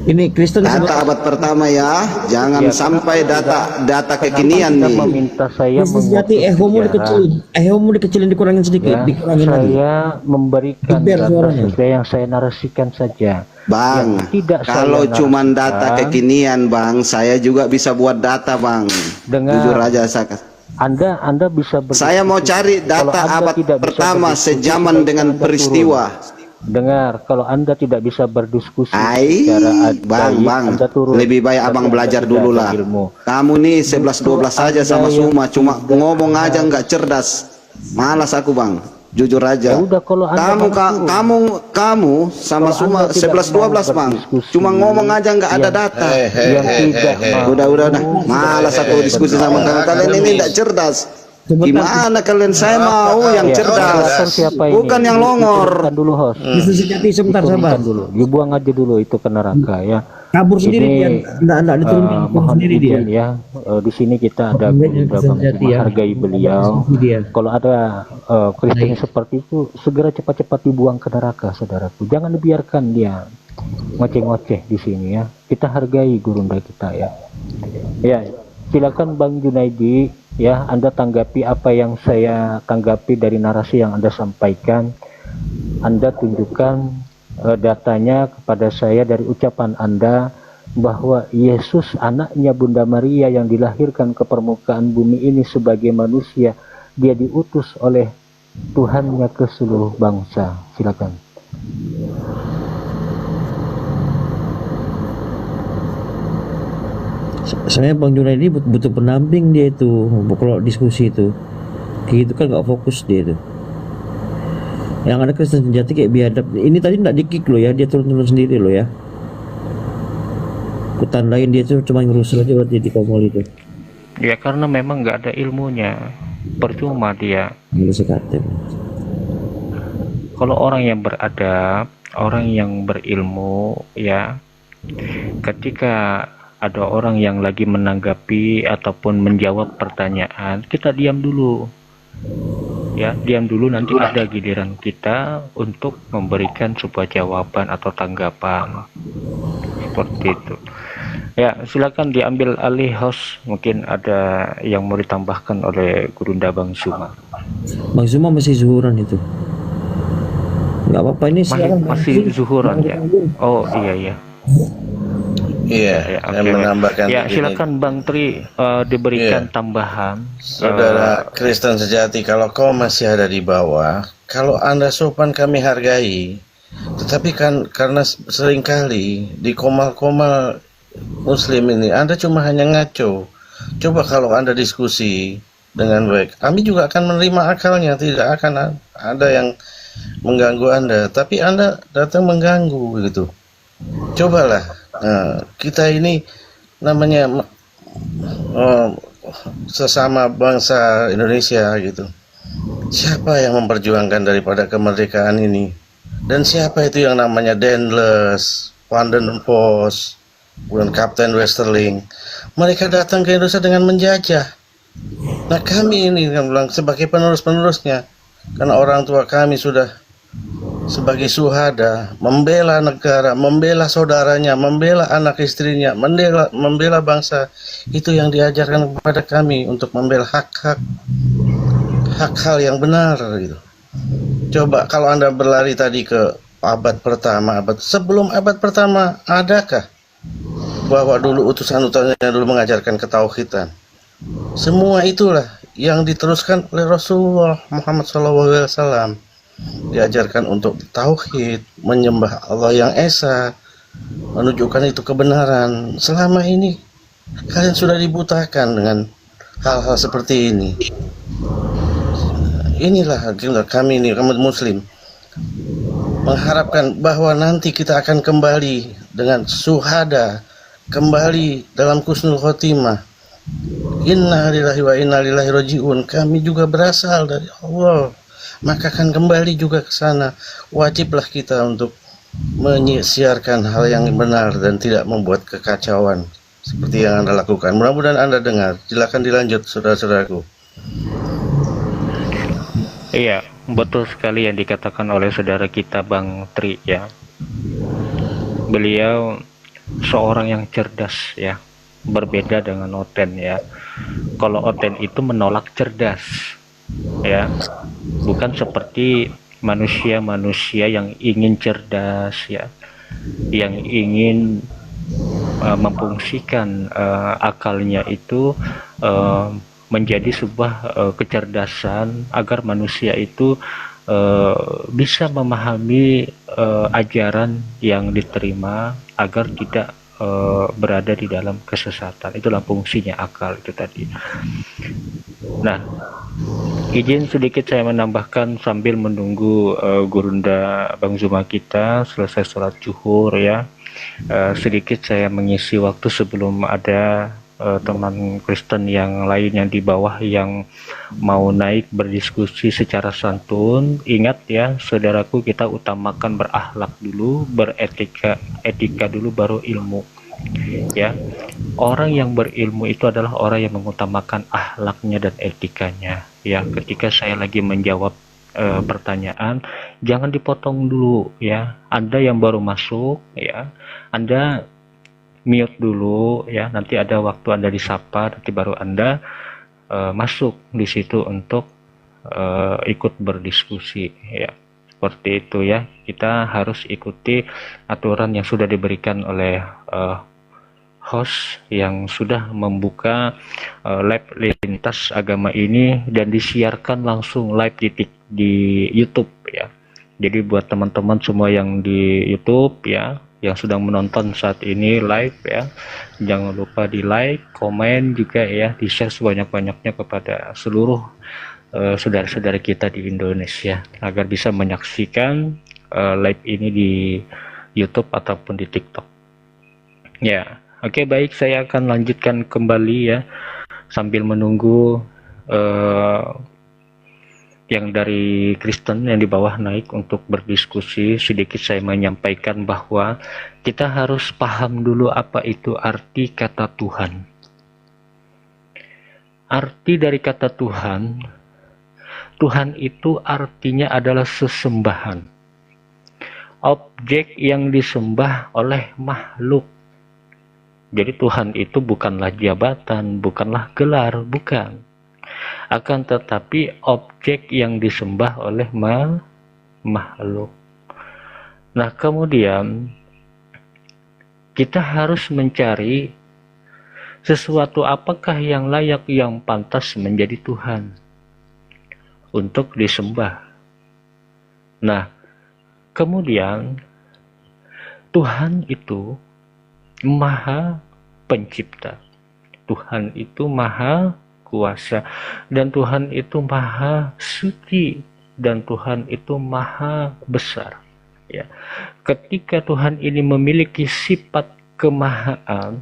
Ini Kristen data abad pertama ya. Jangan Ya, sampai data kekinian Kenapa nih. Anda meminta saya Kristen sejati. Ehomu dikecilin, dikurangin sedikit, ya, dikurangin lagi. saya memberikan Geber data suaranya. sesuai yang saya narasikan saja. Bang, Yang tidak kalau saya cuman narasikan, data kekinian, Bang, saya juga bisa buat data, Bang. Dengar. Jujur aja saya. Anda bisa Saya mau cari Kalau data Anda abad tidak bisa pertama berdiskusi, sejaman sebaiknya dengan Anda peristiwa. Dengar, kalau Anda tidak bisa berdiskusi Ai, secara bang, baik, Anda turun. lebih baik Berarti abang Anda belajar tidak dulu ada lah. ilmu. Kamu nih 11-12 saja Justru sama Anda yang Suma, cuma tidak ngomong aja harus- nggak cerdas. Malas aku bang, jujur aja. Ya udah, kalau Anda kamu sama Kalau Suma Anda tidak 11-12 mau bang, berdiskusi, cuma ngomong aja nggak ada yang- data. yang tidak mau Udah, malas aku diskusi sama kamu. Kalian ini nggak cerdas. Gimana kalian? Saya mau yang Ya, cerdas, silakan siapa ini? bukan yang longor. Diturunkan dulu host. Sebentar sabar. Diturunkan dulu. Dibuang aja dulu itu ke neraka ya. Kabur sendiri dia. Enggak diturunkan Mohon sendiri dia. izin ya. Di sini kita ada Guru Bang menghargai beliau. Kalau ada Kristen seperti itu, segera cepat-cepat dibuang ke neraka, saudaraku. Jangan dibiarkan dia ngoceh-ngoceh di sini ya. Kita hargai gurunda kita ya. Ya, silakan Bang Junaidi. Ya, Anda tanggapi apa yang saya tanggapi dari narasi yang Anda sampaikan. Anda tunjukkan datanya kepada saya dari ucapan Anda bahwa Yesus anaknya Bunda Maria yang dilahirkan ke permukaan bumi ini sebagai manusia, dia diutus oleh Tuhannya ke seluruh bangsa. Silakan. Sebenarnya Bang Junaidi butuh pendamping dia itu. Kalau diskusi itu kayak gitu kan nggak fokus dia itu. Yang ada Kristen sejati kayak biadab. Ini tadi nggak dikik loh ya, dia turun-turun sendiri loh ya. Aku tandain dia tuh cuma ngerusul aja buat jadi komol itu. Ya karena memang nggak ada ilmunya, percuma dia. Kalau orang yang beradab, orang yang berilmu, ya, ketika ada orang yang lagi menanggapi ataupun menjawab pertanyaan, kita diam dulu. Ya, diam dulu, nanti ada giliran kita untuk memberikan sebuah jawaban atau tanggapan. Seperti itu. Ya, silakan diambil alih host. Mungkin ada yang mau ditambahkan oleh Gurunda Bang Suma. Bang Suma masih zuhuran itu. Nggak apa-apa ini masih zuhuran ya. Oh iya. Iya, Ya, saya menambahkan ya, begini. silakan Bang Tri diberikan tambahan. Saudara Kristen sejati, kalau kau masih ada di bawah, kalau Anda sopan kami hargai. Tetapi kan karena seringkali di komal-komal Muslim ini Anda cuma hanya ngaco. Coba kalau Anda diskusi dengan baik, kami juga akan menerima akalnya, tidak akan ada yang mengganggu Anda. Tapi Anda datang mengganggu gitu. Cobalah. Nah, kita ini namanya sesama bangsa Indonesia gitu. Siapa yang memperjuangkan daripada kemerdekaan ini? Dan siapa itu yang namanya Dendles, Van den Bos, kemudian Kapten Westerling? Mereka datang ke Indonesia dengan menjajah. Nah, kami ini yang bilang sebagai penerus-penerusnya, karena orang tua kami sudah sebagai suhada, membela negara, membela saudaranya, membela anak istrinya, membela bangsa. Itu yang diajarkan kepada kami untuk membela hak-hak hal yang benar gitu. Coba kalau Anda berlari tadi ke abad pertama, sebelum abad pertama, adakah bahwa dulu utusan-utusannya dulu mengajarkan ketauhidan? Semua itulah yang diteruskan oleh Rasulullah Muhammad SAW. Diajarkan untuk tauhid, menyembah Allah yang esa, menunjukkan itu kebenaran. Selama ini kalian sudah dibutakan dengan hal-hal seperti ini. Inilah kami ini, kami Muslim, mengharapkan bahwa nanti kita akan kembali dengan suhada, kembali dalam husnul khotimah. Inna lillahi wa inna ilaihi rajiun. Kami juga berasal dari Allah, maka akan kembali juga ke sana. Wajiblah kita untuk menyiarkan hal yang benar dan tidak membuat kekacauan seperti yang Anda lakukan. Mudah-mudahan Anda dengar. Silakan dilanjut, saudara-saudaraku. Iya, betul sekali yang dikatakan oleh saudara kita Bang Tri ya. Beliau seorang yang cerdas ya, berbeda dengan Oten ya. Kalau Oten itu menolak cerdas ya, bukan seperti manusia-manusia yang ingin cerdas ya, yang ingin memfungsikan akalnya itu menjadi sebuah kecerdasan agar manusia itu bisa memahami ajaran yang diterima agar tidak berada di dalam kesesatan. Itulah fungsinya akal itu tadi. Nah, izin sedikit saya menambahkan sambil menunggu Gurunda Bang Zuma kita selesai sholat zuhur ya. Sedikit saya mengisi waktu sebelum ada teman Kristen yang lain yang di bawah yang mau naik berdiskusi secara santun. Ingat ya, saudaraku, kita utamakan berakhlak dulu, etika dulu, baru ilmu. Ya, orang yang berilmu itu adalah orang yang mengutamakan akhlaknya dan etikanya. Ya, ketika saya lagi menjawab pertanyaan, jangan dipotong dulu ya. Anda yang baru masuk ya, Anda mute dulu ya, nanti ada waktu Anda disapa, nanti baru Anda masuk di situ untuk ikut berdiskusi ya. Seperti itu ya, kita harus ikuti aturan yang sudah diberikan oleh host yang sudah membuka live lintas agama ini dan disiarkan langsung live di YouTube ya. Jadi buat teman-teman semua yang di YouTube ya, yang sedang menonton saat ini live ya, jangan lupa di like, komen juga ya, di share sebanyak-banyaknya kepada seluruh saudara-saudara kita di Indonesia agar bisa menyaksikan live ini di YouTube ataupun di TikTok. Ya, oke, baik, saya akan lanjutkan kembali ya sambil menunggu yang dari Kristen yang di bawah naik untuk berdiskusi. Sedikit saya menyampaikan bahwa kita harus paham dulu apa itu arti kata Tuhan. Arti dari kata Tuhan, Tuhan itu artinya adalah sesembahan, objek yang disembah oleh makhluk. Jadi Tuhan itu bukanlah jabatan, bukanlah gelar, bukan. Akan tetapi objek yang disembah oleh makhluk. Nah, kemudian kita harus mencari sesuatu apakah yang layak, yang pantas menjadi Tuhan untuk disembah. Nah, kemudian Tuhan itu Maha Pencipta, Tuhan itu Maha Kuasa, dan Tuhan itu Maha Suci, dan Tuhan itu Maha Besar. Ya, ketika Tuhan ini memiliki sifat kemahaan,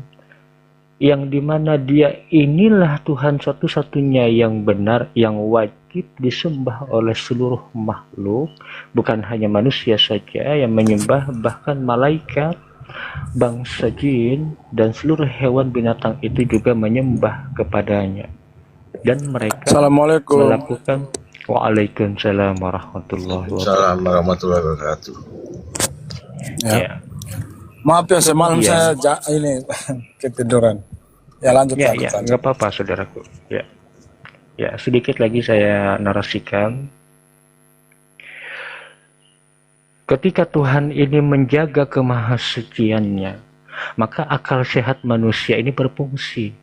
yang dimana Dia inilah Tuhan satu-satunya yang benar, yang wajib disembah oleh seluruh makhluk, bukan hanya manusia saja yang menyembah, bahkan malaikat, bangsa jin, dan seluruh hewan binatang itu juga menyembah kepadanya. Dan mereka melakukan Waalaikumsalam warahmatullahi wabarakatuh. Ya. Maaf ya, semalam saya ini ketiduran. Ya, lanjutkan. Ya, nggak apa-apa saudaraku. Ya, ya, sedikit lagi saya narasikan. Ketika Tuhan ini menjaga kemahasuciannya, maka akal sehat manusia ini berfungsi.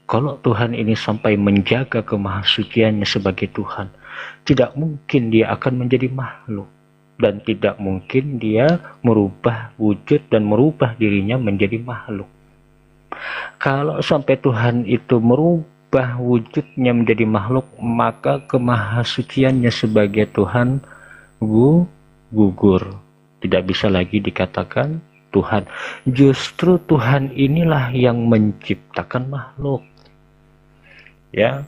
Kalau Tuhan ini sampai menjaga kemahasuciannya sebagai Tuhan, tidak mungkin Dia akan menjadi makhluk, dan tidak mungkin Dia merubah wujud dan merubah dirinya menjadi makhluk. Kalau sampai Tuhan itu merubah wujudnya menjadi makhluk, maka kemahasuciannya sebagai Tuhan gugur, tidak bisa lagi dikatakan Tuhan. Justru Tuhan inilah yang menciptakan makhluk, ya,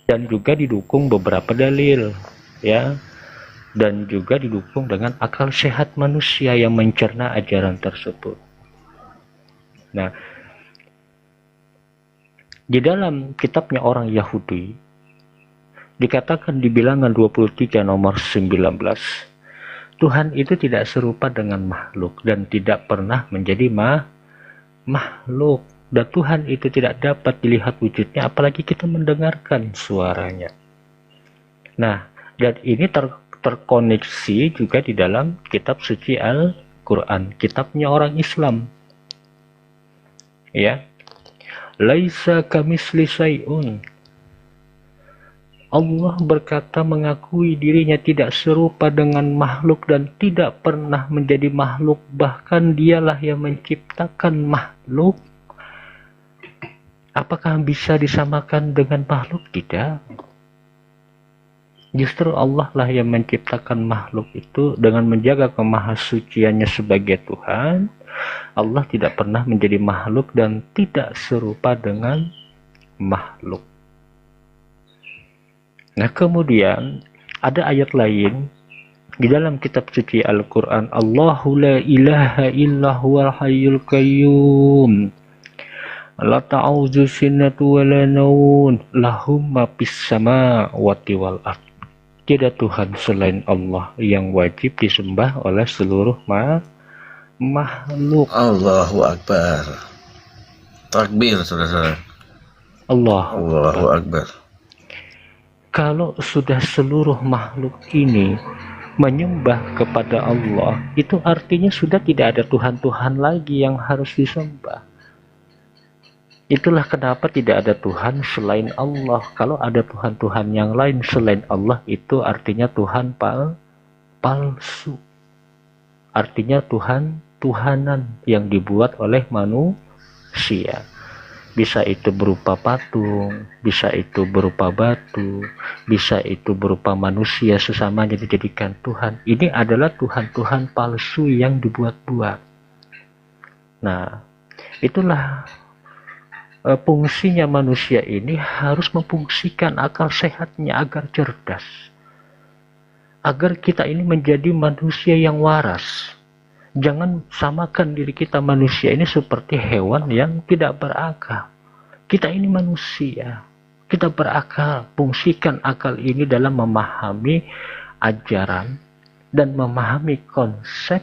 dan juga didukung beberapa dalil, ya, dan juga didukung dengan akal sehat manusia yang mencerna ajaran tersebut. Nah, di dalam kitabnya orang Yahudi dikatakan di Bilangan 23 nomor 19, Tuhan itu tidak serupa dengan makhluk dan tidak pernah menjadi makhluk, dan Tuhan itu tidak dapat dilihat wujudnya apalagi kita mendengarkan suaranya. Nah, dan ini terkoneksi juga di dalam kitab suci Al-Quran, kitabnya orang Islam, ya. Laisa kamisli syai'un. Allah berkata mengakui dirinya tidak serupa dengan makhluk dan tidak pernah menjadi makhluk, bahkan dialah yang menciptakan makhluk. Apakah bisa disamakan dengan makhluk? Tidak. Justru Allah lah yang menciptakan makhluk itu dengan menjaga kemahasuciannya sebagai Tuhan. Allah tidak pernah menjadi makhluk dan tidak serupa dengan makhluk. Nah, kemudian ada ayat lain di dalam kitab suci Al-Quran. Allahu la ilaha illa huwal hayyul qayyum. La ta'udzu sinatu wa la naun. Lahum ma fis samawati wal ardh. Tidak Tuhan selain Allah yang wajib disembah oleh seluruh makhluk. Allahu Akbar. Takbir, saudara-saudara. Allahu Akbar. Kalau sudah seluruh makhluk ini menyembah kepada Allah, itu artinya sudah tidak ada Tuhan-Tuhan lagi yang harus disembah. Itulah kenapa tidak ada Tuhan selain Allah. Kalau ada Tuhan-Tuhan yang lain selain Allah, itu artinya Tuhan palsu. Artinya Tuhanan yang dibuat oleh manusia. Bisa itu berupa patung, bisa itu berupa batu, bisa itu berupa manusia sesamanya dijadikan Tuhan. Ini adalah Tuhan-Tuhan palsu yang dibuat-buat. Nah, itulah fungsinya manusia ini harus memfungsikan akal sehatnya agar cerdas. Agar kita ini menjadi manusia yang waras. Jangan samakan diri kita manusia ini seperti hewan yang tidak berakal. Kita ini manusia. Kita berakal. Fungsikan akal ini dalam memahami ajaran dan memahami konsep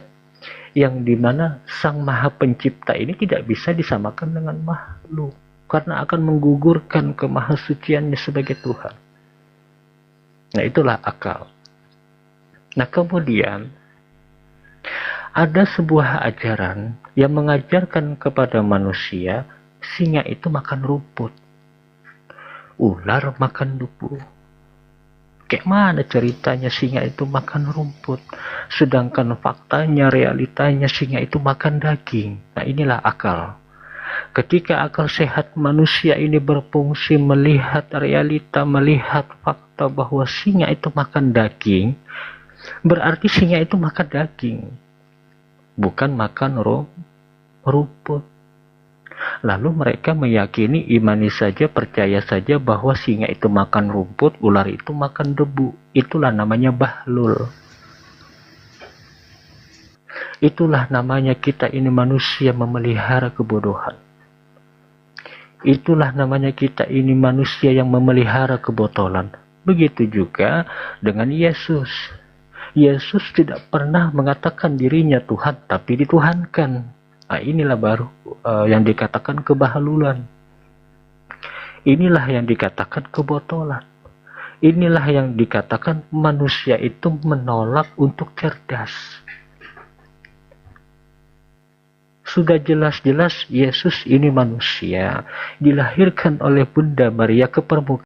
yang dimana Sang Maha Pencipta ini tidak bisa disamakan dengan makhluk. Karena akan menggugurkan kemahasuciannya sebagai Tuhan. Nah, itulah akal. Nah, kemudian ada sebuah ajaran yang mengajarkan kepada manusia singa itu makan rumput, ular makan debu. Kayak mana ceritanya singa itu makan rumput, sedangkan faktanya, realitanya singa itu makan daging. Nah, inilah akal. Ketika akal sehat manusia ini berfungsi melihat realita, melihat fakta bahwa singa itu makan daging, berarti singa itu makan daging. Bukan makan rumput. Lalu mereka meyakini, imani saja, percaya saja bahwa singa itu makan rumput, ular itu makan debu. Itulah namanya bahlul. Itulah namanya kita ini manusia memelihara kebodohan. Itulah namanya kita ini manusia yang memelihara kebotolan. Begitu juga dengan Yesus. Yesus tidak pernah mengatakan dirinya Tuhan, tapi dituhankan. Nah, inilah baru yang dikatakan kebahlulan. Inilah yang dikatakan kebotolan. Inilah yang dikatakan manusia itu menolak untuk cerdas. Sudah jelas-jelas Yesus ini manusia, dilahirkan oleh Bunda Maria ke permukaan